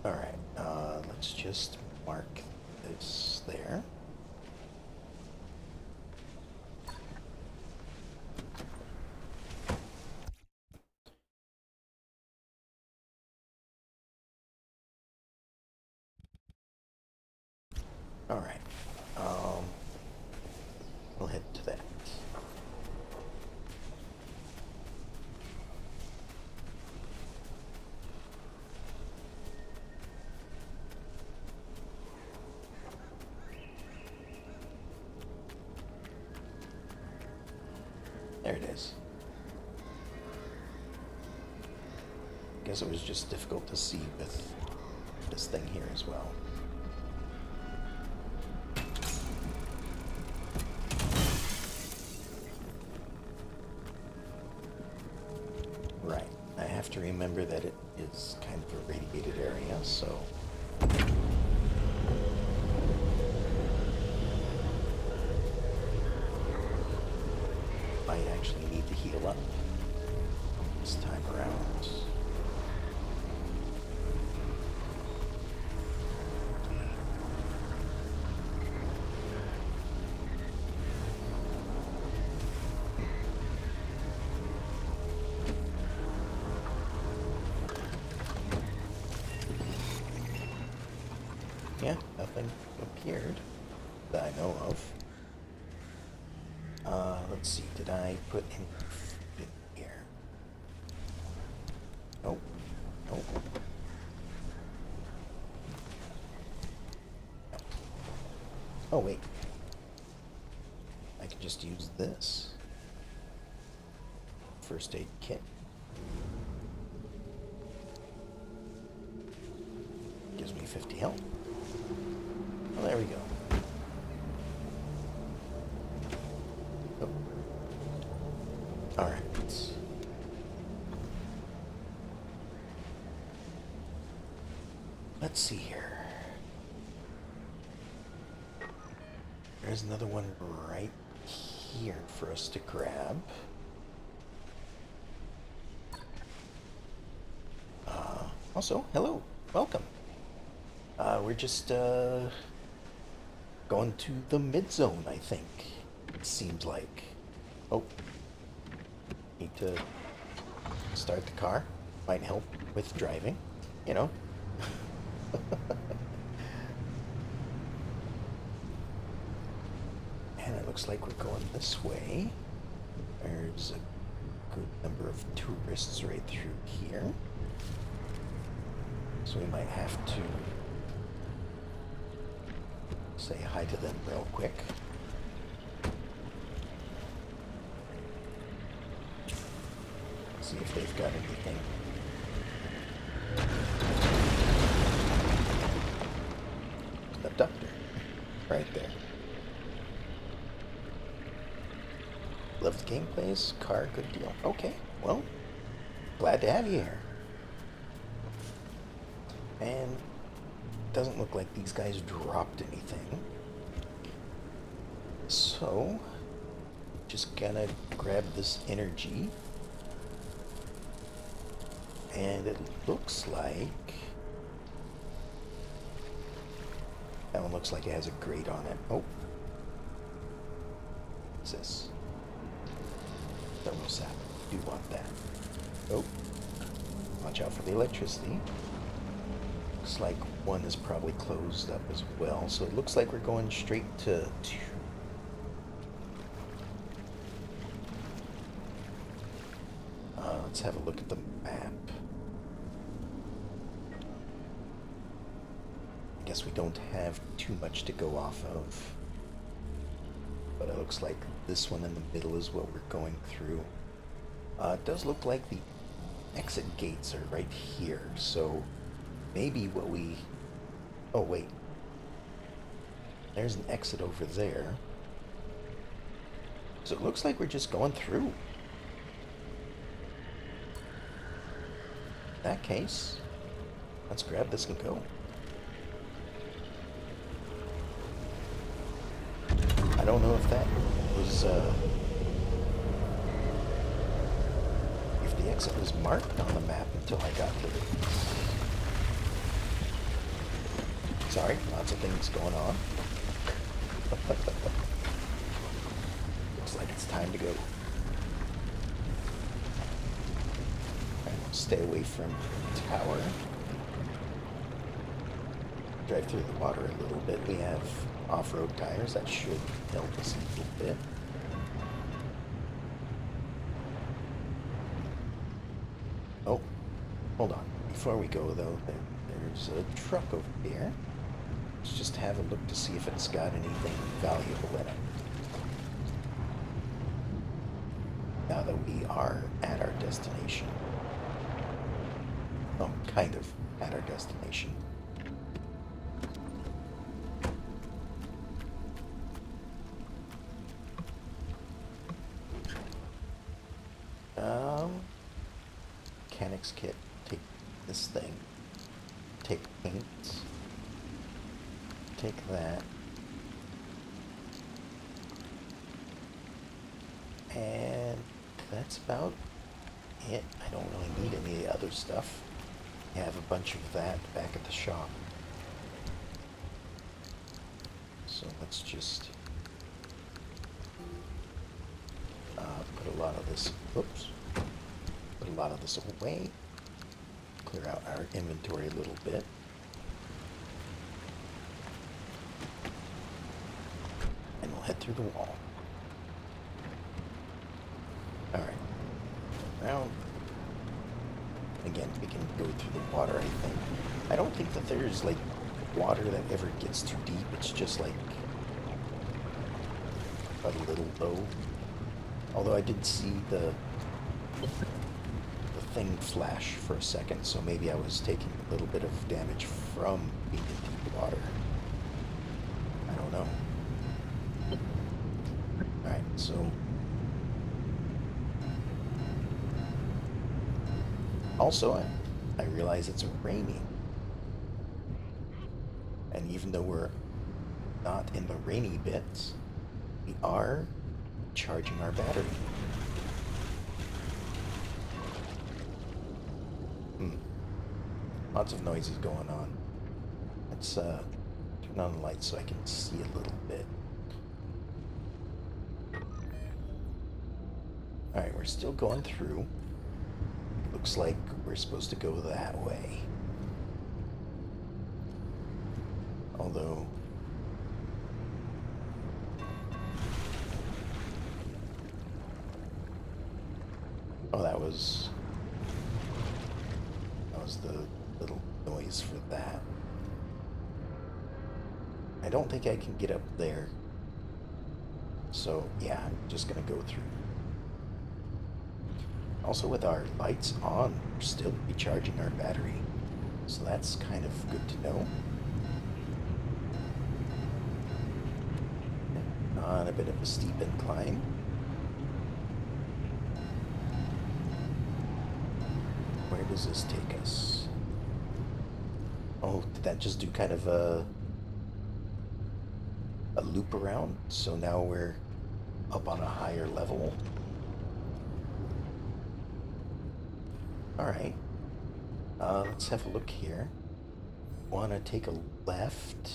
Alright, let's just mark this there. Alright, we'll head to that. There it is. Guess it was just difficult to see with this thing here as well. remember that it is kind of a radiated area, so... Might actually need to heal up this time around. Yeah, nothing appeared that I know of. Let's see, did I put any food in here? Nope. Nope. No. Oh, wait. I can just use this. First aid kit. Gives me 50 health. Well, there we go. Oh. All right. Let's see here. There's another one right here for us to grab. Also, hello. Welcome. We're just going to the mid-zone, I think. It seems like. Oh. Need to start the car. Might help with driving, you know. And it looks like we're going this way. There's a good number of tourists right through here. So we might have to say hi to them real quick. See if they've got anything. Abductor. Right there. Love the gameplays. Car, good deal. Okay, well, glad to have you here. And doesn't look like these guys dropped anything. So, just gonna grab this energy. And it looks like... that one looks like it has a grate on it. Oh. What's this? Thermostat. Do want that. Oh. Watch out for the electricity. Looks like one is probably closed up as well. So it looks like we're going straight to... let's have a look at the map. I guess we don't have too much to go off of. But it looks like this one in the middle is what we're going through. It does look like the exit gates are right here. So maybe what we... oh, wait. There's an exit over there. So it looks like we're just going through. In that case, let's grab this and go. I don't know if that was, if the exit was marked on the map until I got to it. Sorry, lots of things going on. Looks like it's time to go. Alright, stay away from the tower. Drive through the water a little bit. We have off-road tires. That should help us a little bit. Oh, hold on. Before we go, though, there's a truck over here. Let's just have a look to see if it's got anything valuable in it. Now that we are at our destination. Oh, kind of at our destination. mechanics kit. Take this thing. Take paints. Take that. And that's about it. I don't really need any other stuff. I have a bunch of that back at the shop. So let's just put a lot of this, oops, put a lot of this away. Clear out our inventory a little bit. And we'll head through the wall. Alright. Now, again, we can go through the water, I think. I don't think that there's, like, water that ever gets too deep. It's just, like, a little low. Although I did see the thing flash for a second, so maybe I was taking a little bit of damage from being in deep water. I don't know. Alright, so... Also, I realize it's raining. And even though we're not in the rainy bits, we are charging our battery. Lots of noises going on. Let's turn on the lights so I can see a little bit. Alright, we're still going through. Looks like we're supposed to go that way. Although... oh, that was the little noise for that. I don't think I can get up there. So, yeah, I'm just gonna go through. Also, with our lights on, we're still recharging our battery. So that's kind of good to know. On a bit of a steep incline. Where does this take us? Oh, did that just do kind of a loop around? So now we're up on a higher level. Alright. Let's have a look here. Wanna take a left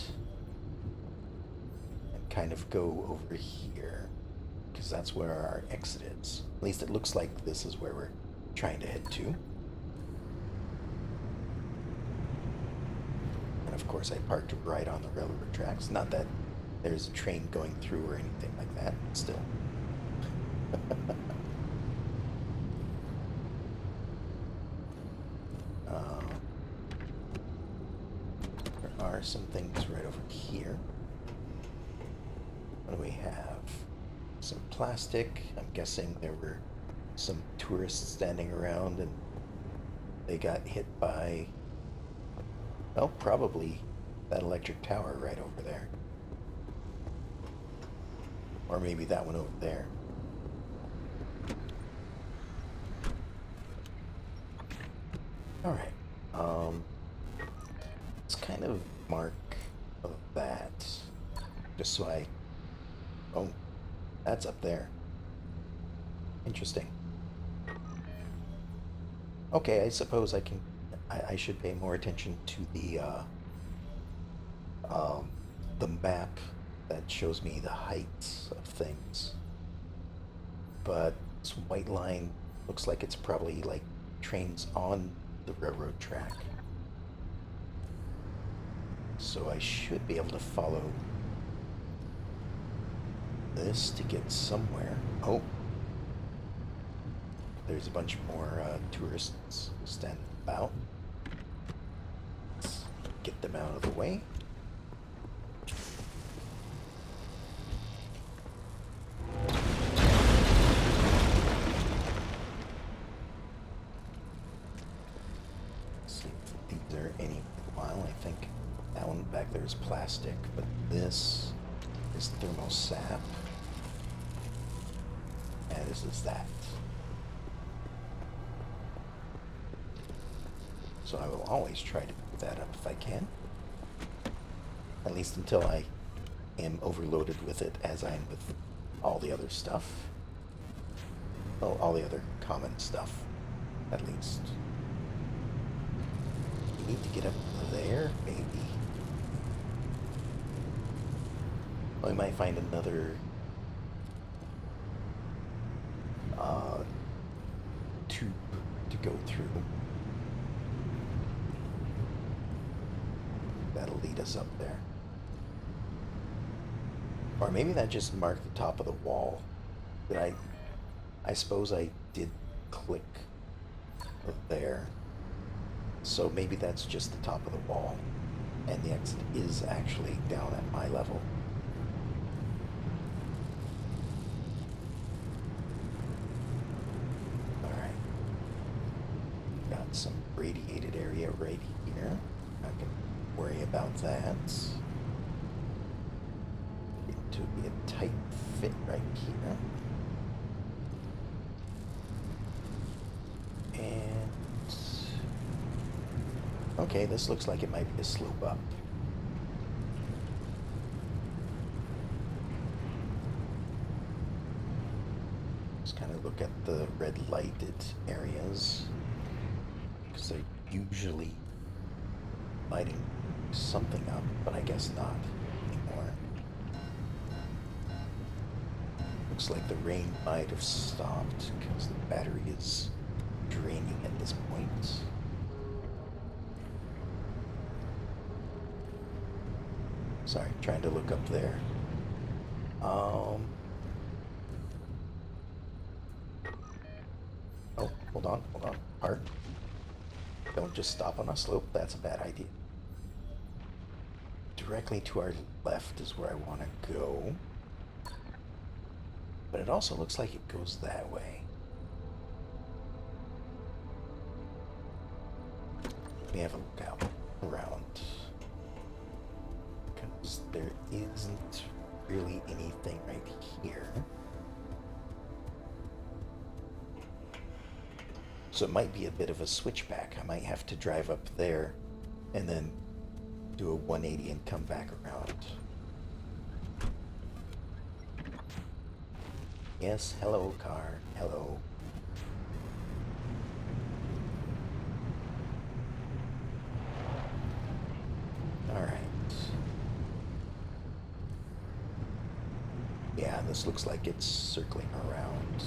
and kind of go over here, because that's where our exit is. At least it looks like this is where we're trying to head to. And of course I parked right on the railroad tracks. Not that there's a train going through or anything like that, but still. There are some things right over here. What do we have? Some plastic. I'm guessing there were some tourists standing around and they got hit by, well, probably that electric tower right over there. Or maybe that one over there. Alright. Let's kind of mark of that. Just so I... oh, that's up there. Interesting. Okay, I suppose I can... I should pay more attention to the map that shows me the heights of things. But this white line looks like it's probably like trains on the railroad track. So I should be able to follow this to get somewhere. Oh, there's a bunch more tourists standing about. Let's get them out of the way. There's plastic, but this is thermosap, and this is that. So I will always try to pick that up if I can. At least until I am overloaded with it, as I am with all the other stuff. Well, all the other common stuff, at least. We need to get up there, maybe. Well, we might find another tube to go through. That'll lead us up there. Or maybe that just marked the top of the wall. Did I suppose I did click there. So maybe that's just the top of the wall. And the exit is actually down at my level. Alright. Got some radiated area right here. Not gonna worry about that. To be a tight fit right here. And okay, this looks like it might be a slope up. Just kind of look at the red lighted areas, because they're usually lighting something up, but I guess not anymore. Looks like the rain might have stopped because the battery is draining at this point. Sorry, trying to look up there. Oh, hold on. Park. Don't just stop on a slope, that's a bad idea. Directly to our left is where I want to go. But it also looks like it goes that way. Let me have a look out around. Because there isn't really anything right here. So it might be a bit of a switchback. I might have to drive up there and then do a 180 and come back around. Yes, hello car, hello. Alright. Yeah, this looks like it's circling around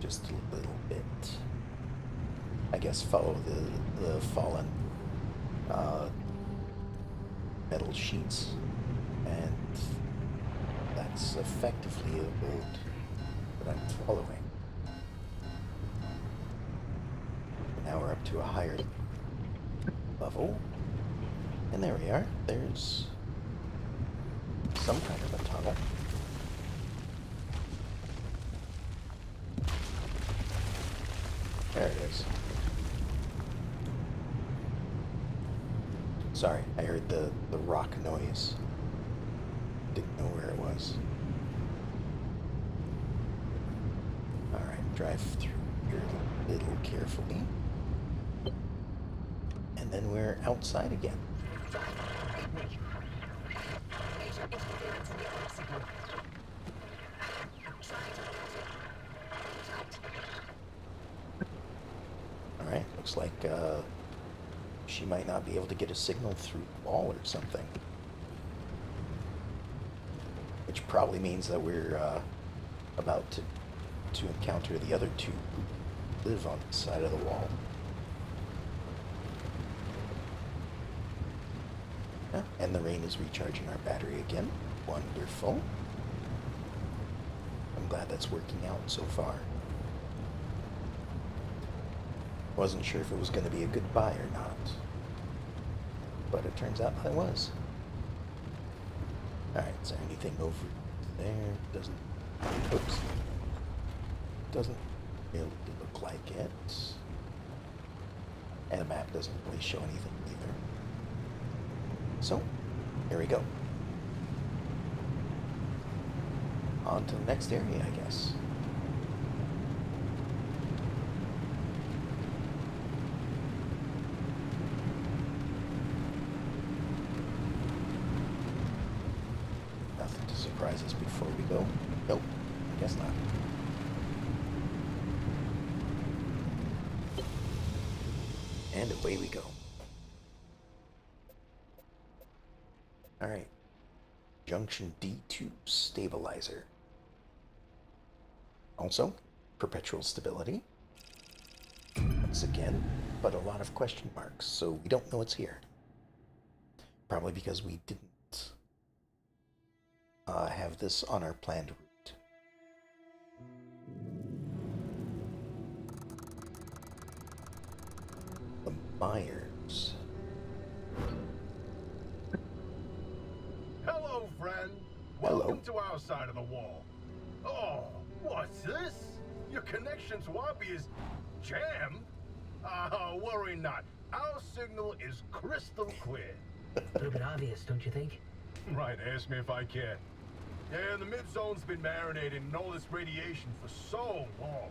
just a little bit. I guess follow the fallen metal sheets, and that's effectively the road that I'm following. Now we're up to a higher level, and there we are. There's some kind of a tunnel. There it is. Sorry, I heard the rock noise. Didn't know where it was. Alright, drive through here a little carefully. And then we're outside again. Alright, looks like she might not be able to get a signal through the wall or something. Which probably means that we're about to encounter the other two who live on the side of the wall. Yeah, and the rain is recharging our battery again. Wonderful. I'm glad that's working out so far. Wasn't sure if it was going to be a good buy or not, but it turns out it was. Alright, is there anything over there? Doesn't really look like it. And the map doesn't really show anything either. So, here we go. On to the next area, I guess. nothing to surprise us before we go. Nope, I guess not. And away we go. Alright. Junction D2 stabilizer. Also, perpetual stability. Once again, but a lot of question marks, so we don't know it's here. Probably because we didn't have this on our planned route. The Myers. Hello, friend. Hello. Welcome to our side of the wall. Oh, what's this? Your connection to Oppie is jammed? Worry not. Our signal is crystal clear. A little bit obvious, don't you think? Right, ask me if I can. Yeah, the mid-zone's been marinating in all this radiation for so long.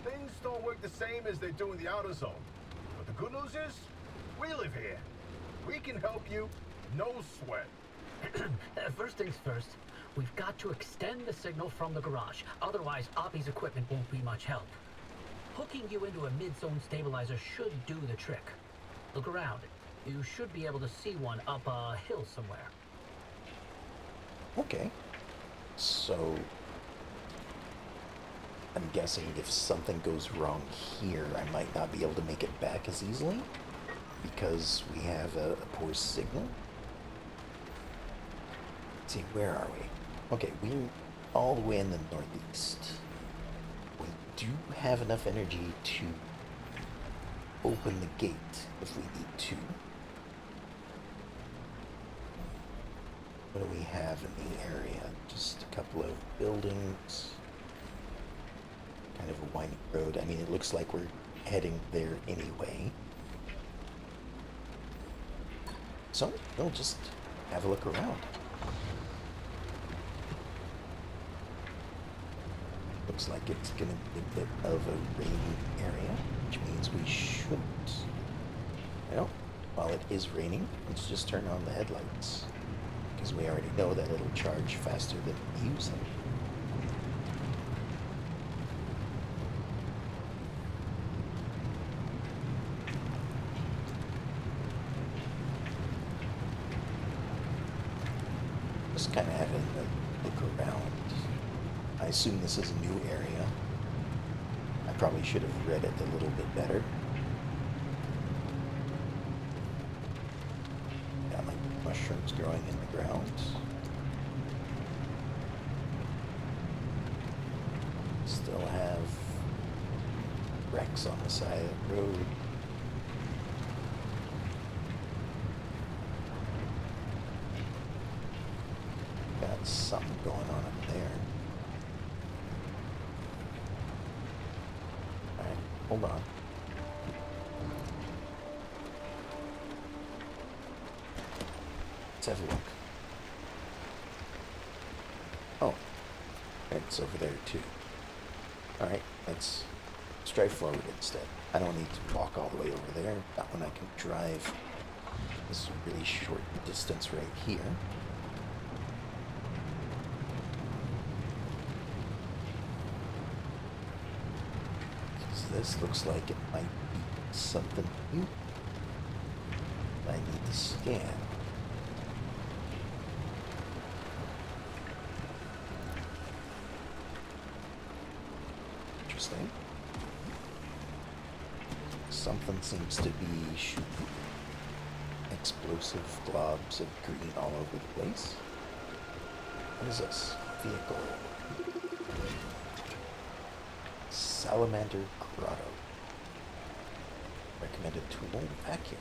Things don't work the same as they do in the outer zone. But the good news is, we live here. We can help you, no sweat. First things first, we've got to extend the signal from the garage. Otherwise, Oppie's equipment won't be much help. Hooking you into a mid-zone stabilizer should do the trick. Look around. You should be able to see one up a hill somewhere. Okay. So, I'm guessing if something goes wrong here, I might not be able to make it back as easily because we have a poor signal. Let's see, where are we? Okay, we're all the way in the northeast. We do have enough energy to open the gate if we need to. What do we have in the area? Just a couple of buildings. Kind of a winding road. I mean, it looks like we're heading there anyway. So, we'll just have a look around. Looks like it's going to be a bit of a rainy area, which means we shouldn't. Well, while it is raining, let's just turn on the headlights. Because we already know that it'll charge faster than we use them. Just kind of having a look around. I assume this is a new area. I probably should have read it a little bit better. Got like mushrooms growing in the ground. Still have wrecks on the side of the road. Got something going on up there. Alright, hold on. Let's have a look. Oh, it's over there too. Alright, let's drive forward instead. I don't need to walk all the way over there. That one I can drive this really short distance right here. This looks like it might be something new I need to scan. Interesting. Something seems to be shooting explosive globs of green all over the place. What is this? Vehicle. Salamander Grotto. Recommended tool, vacuum.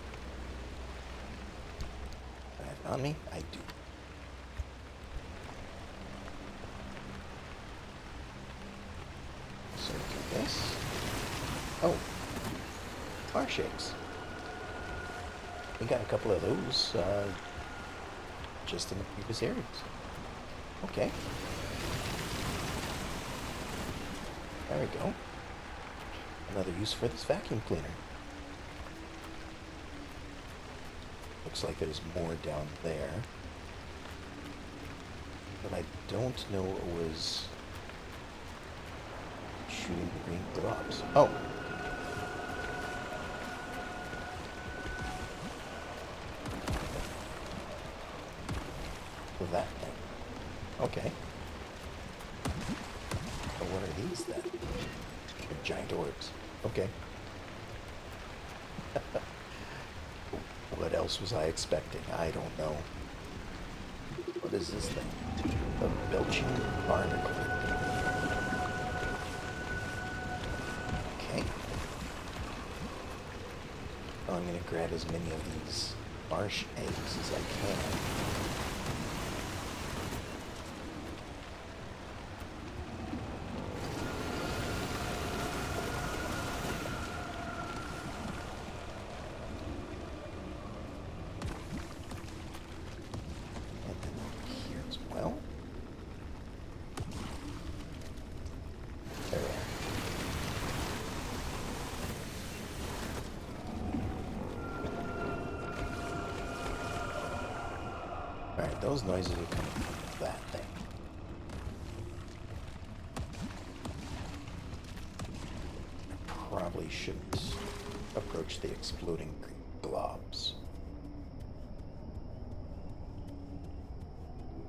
I have it on me? I do. So do this. Oh, car shakes. We got a couple of those just in the previous areas. Okay. There we go. Another use for this vacuum cleaner. Looks like there's more down there. But I don't know what was shooting the green globs. Oh! That thing. Okay. But what are these then? They're giant orbs. Okay. What else was I expecting? I don't know. What is this thing? A belching barnacle. Okay. Well, I'm going to grab as many of these marsh eggs as I can. Those noises are coming from that thing. I probably shouldn't approach the exploding globs.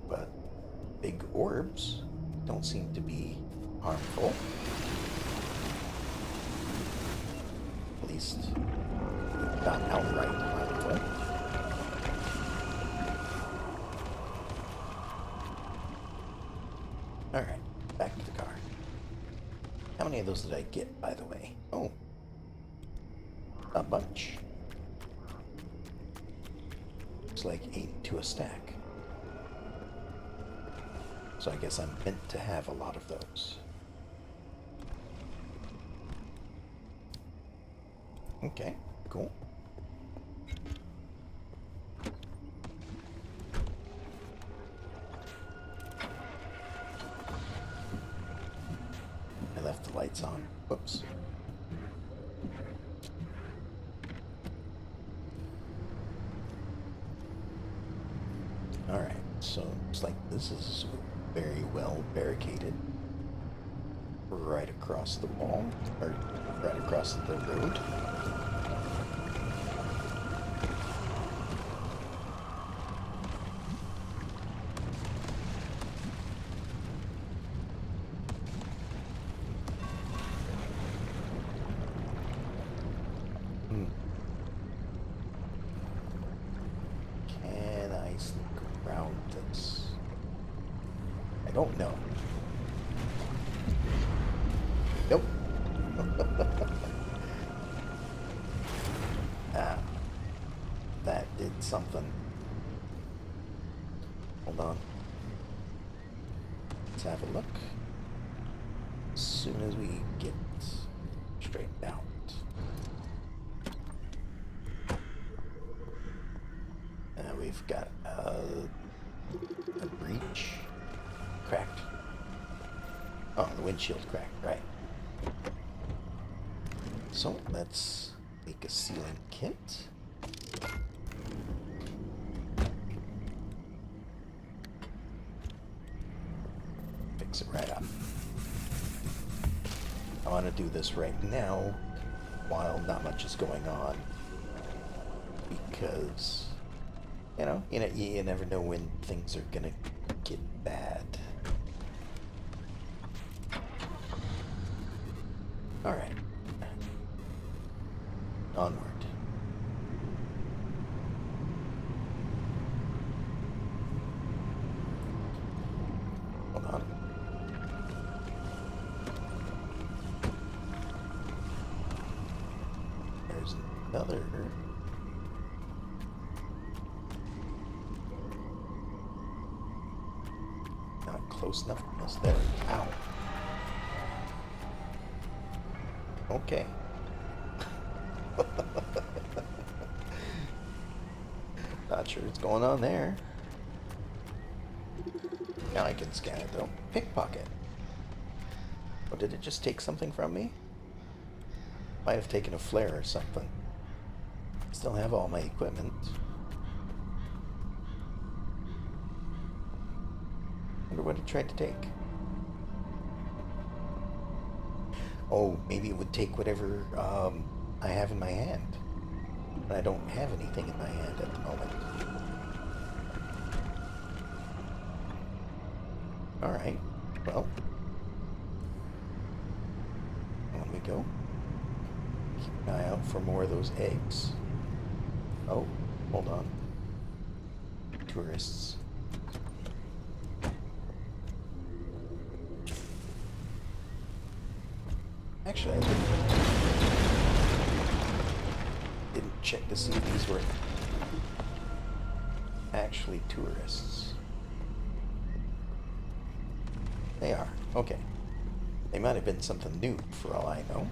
But big orbs don't seem to be harmful. At least not outright harmful. Alright, back to the car. How many of those did I get, by the way? Oh. A bunch. It's like 8 to a stack. So I guess I'm meant to have a lot of those. Okay, cool. Lights on. Whoops. Alright, so it's like this is very well barricaded. Right across the wall, or right across the road. Can I sneak around this? I don't know. Nope. That did something. Hold on. Let's have a look. As soon as we get straightened out. We've got a breach cracked. Oh, the windshield cracked, right. So let's make a sealing kit. Fix it right up. I want to do this right now while not much is going on, because you never know when things are gonna get bad. All right, onward. Hold on. There's another. Not close enough. Yes, there. Ow. Okay. Not sure what's going on there. Now I can scan it though. Pickpocket. Or did it just take something from me? Might have taken a flare or something. Still have all my equipment. Wonder what it tried to take. Oh, maybe it would take whatever I have in my hand. But I don't have anything in my hand at the moment. Alright, well. On we go. Keep an eye out for more of those eggs. Oh, hold on. Tourists. Actually, I didn't check to see if these were actually tourists. They are. Okay. They might have been something new for all I know.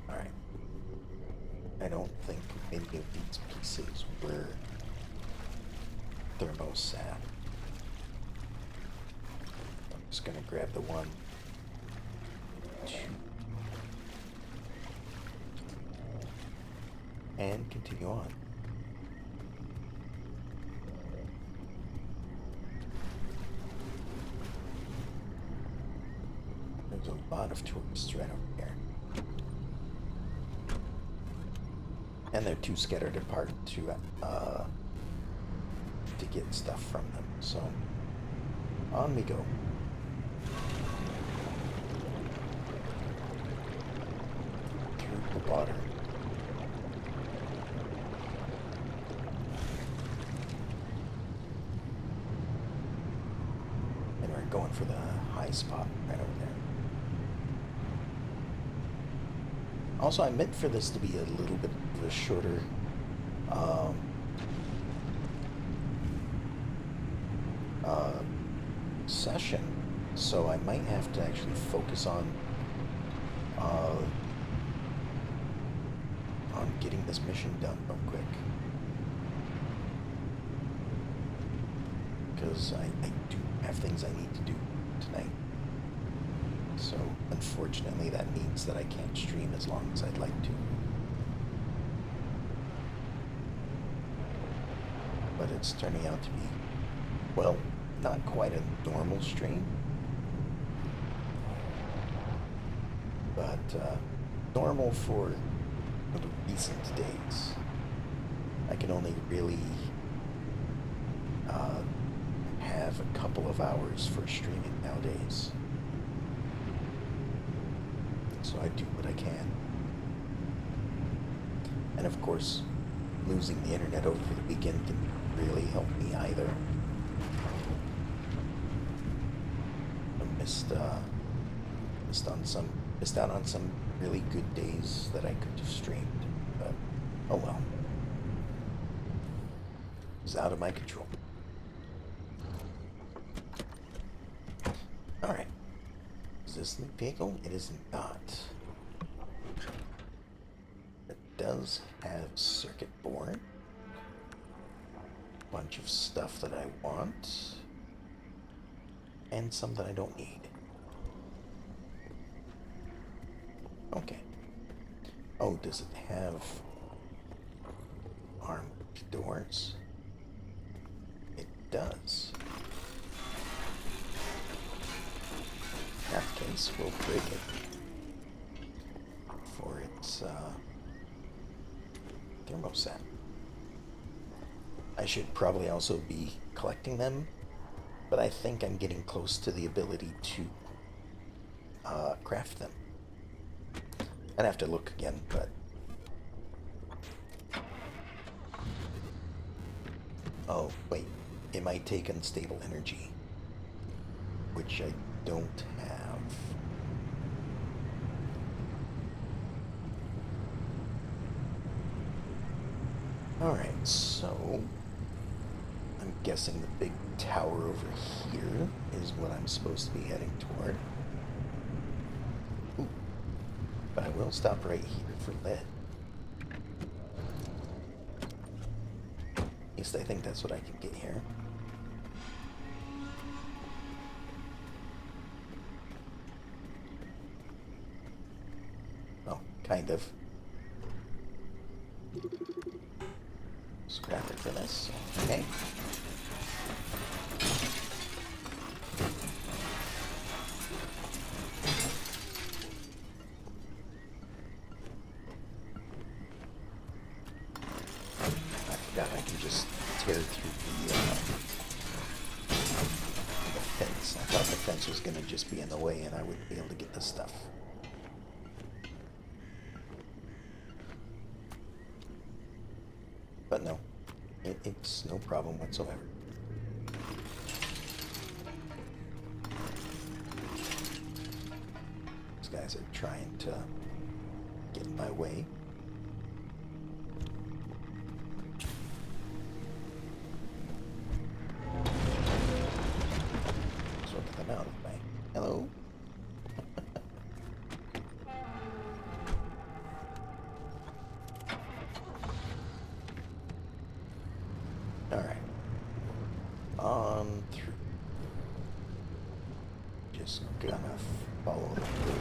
Alright. I don't think any of these pieces were thermostat. I'm just gonna grab the one, two, and continue on. There's a lot of tourists right over here. And they're too scattered apart to get stuff from them. So, on we go. Through the water. And we're going for the high spot right over there. Also, I meant for this to be a little bit of a shorter session, so I might have to actually focus on getting this mission done real quick, because I do have things I need to do tonight. So, unfortunately, that means that I can't stream as long as I'd like to. But it's turning out to be, well, not quite a normal stream, but normal for the recent days. I can only really have a couple of hours for streaming nowadays. So I do what I can. And of course, losing the internet over the weekend didn't really help me either. I missed out on some really good days that I could have streamed, but oh well. It was out of my control. Alright. Is this the vehicle? It is not. It does have a circuit board. Bunch of stuff that I want. And some that I don't need. Okay. Oh, does it have armed doors? It does. In that case, we'll break it for its thermostat. I should probably also be collecting them, but I think I'm getting close to the ability to craft them. I'd have to look again, but oh wait, it might take unstable energy, which I don't have. Alright, so I'm guessing the big tower over here is what I'm supposed to be heading toward. Ooh. But I will stop right here for lead. At least I think that's what I can get here. kind of. Scrap it for this. Okay. I forgot I can just tear through the fence. I thought the fence was going to just be in the way and I wouldn't be able to get this stuff. But no, it's no problem whatsoever. These guys are trying to get in my way. So get them out of the way. Hello? Alright. On through. Just gonna follow the road.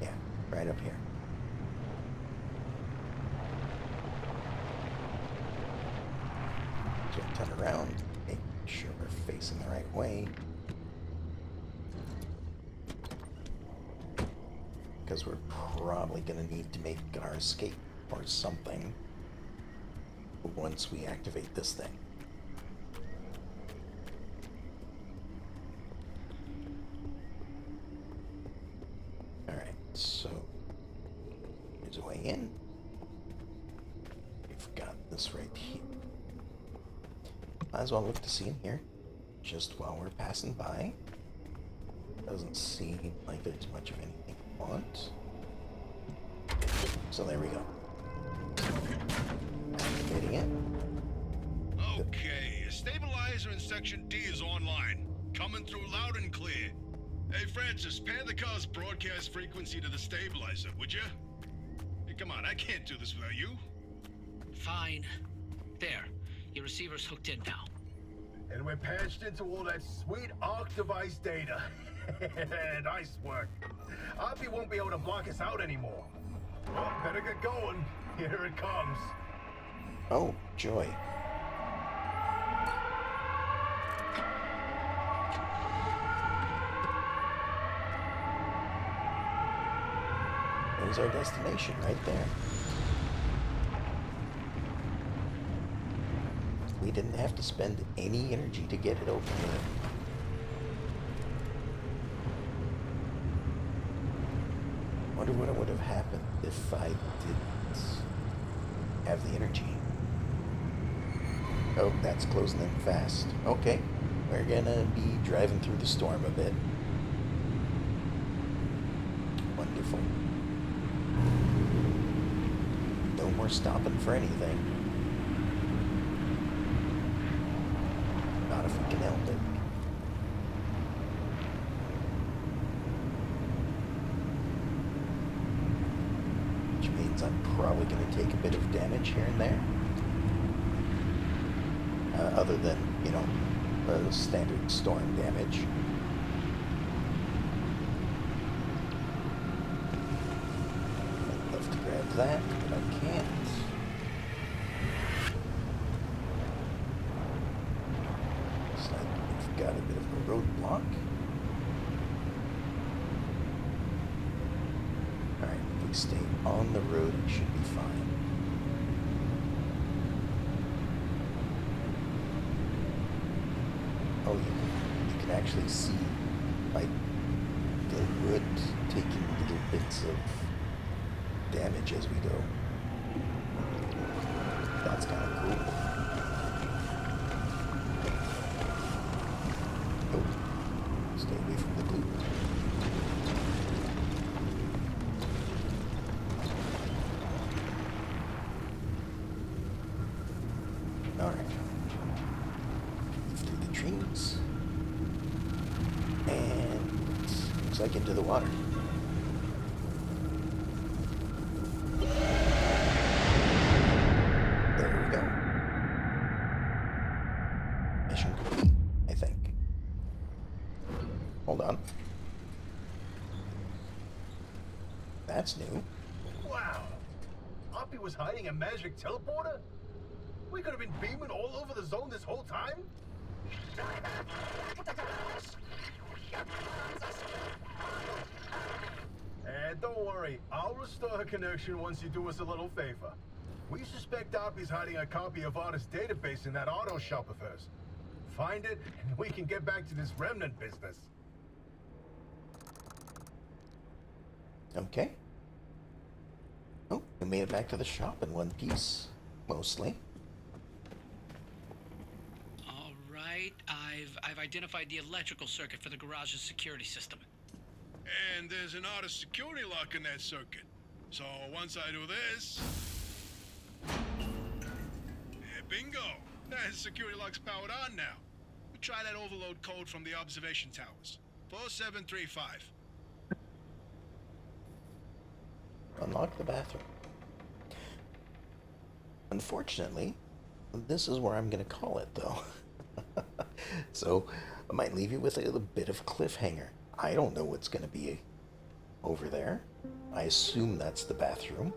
Yeah, right up here. So turn around, make sure we're facing the right way. Because we're probably going to need to make our escape or something once we activate this thing. Alright, so there's a way in. We've got this right here. Might as well look to see in here just while we're passing by. Doesn't seem like there's much of anything we want. So there we go. Activating it. Okay, a stabilizer in Section D is online. Coming through loud and clear. Hey, Francis, pan the car's broadcast frequency to the stabilizer, would you? Hey, come on, I can't do this without you. Fine. There. Your receiver's hooked in now. And we're patched into all that sweet ARC device data. Nice work. Oppie won't be able to block us out anymore. Well, better get going. Here it comes. Oh, joy. There's our destination right there. We didn't have to spend any energy to get it over here. Wonder what would have happened if I didn't have the energy. Oh, that's closing in fast. Okay, we're gonna be driving through the storm a bit. Wonderful. No more stopping for anything. Not if we can help it. Which means I'm probably going to take a bit of damage here and there. Other than, you know, the standard storm damage. I'd love to grab that, but I can't. Looks like we've got a bit of a roadblock. Alright, if we stay on the road, it should be fine. Oh, you can actually see, like, the wood taking little bits of damage as we go. That's kind of cool. Oh, stay away from the glue. Alright. Through the trees. And looks like into the water. There we go. that's new. Wow! Oppie was hiding a magic teleporter? We could have been beaming all over the zone this whole time? And don't worry, I'll restore her connection once you do us a little favor. We suspect Oppie's hiding a copy of Artist database in that auto shop of hers. Find it, and we can get back to this remnant business. Okay. Oh, we made it back to the shop in one piece, mostly. All right, I've identified the electrical circuit for the garage's security system. And there's an artist security lock in that circuit. So once I do this... bingo! That security lock's powered on now. We try that overload code from the observation towers. 4735. Unlock the bathroom. Unfortunately, this is where I'm going to call it, though. So, I might leave you with a bit of a cliffhanger. I don't know what's going to be over there. I assume that's the bathroom.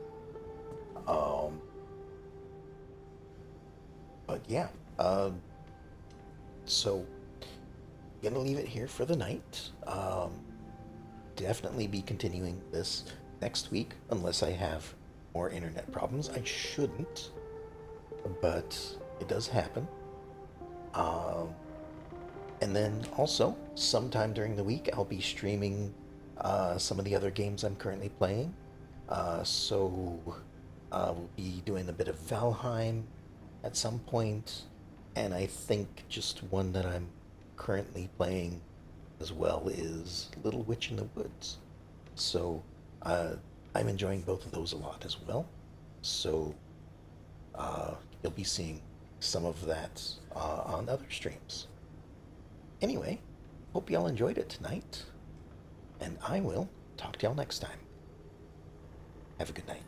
But yeah, so gonna leave it here for the night. Definitely be continuing this next week unless I have more internet problems. I shouldn't, but it does happen. And then also sometime during the week I'll be streaming some of the other games I'm currently playing. So we'll be doing a bit of Valheim at some point, and I think just one that I'm currently playing as well is Little Witch in the Woods. So I'm enjoying both of those a lot as well. So you'll be seeing some of that on other streams. Anyway, hope y'all enjoyed it tonight, and I will talk to y'all next time. Have a good night.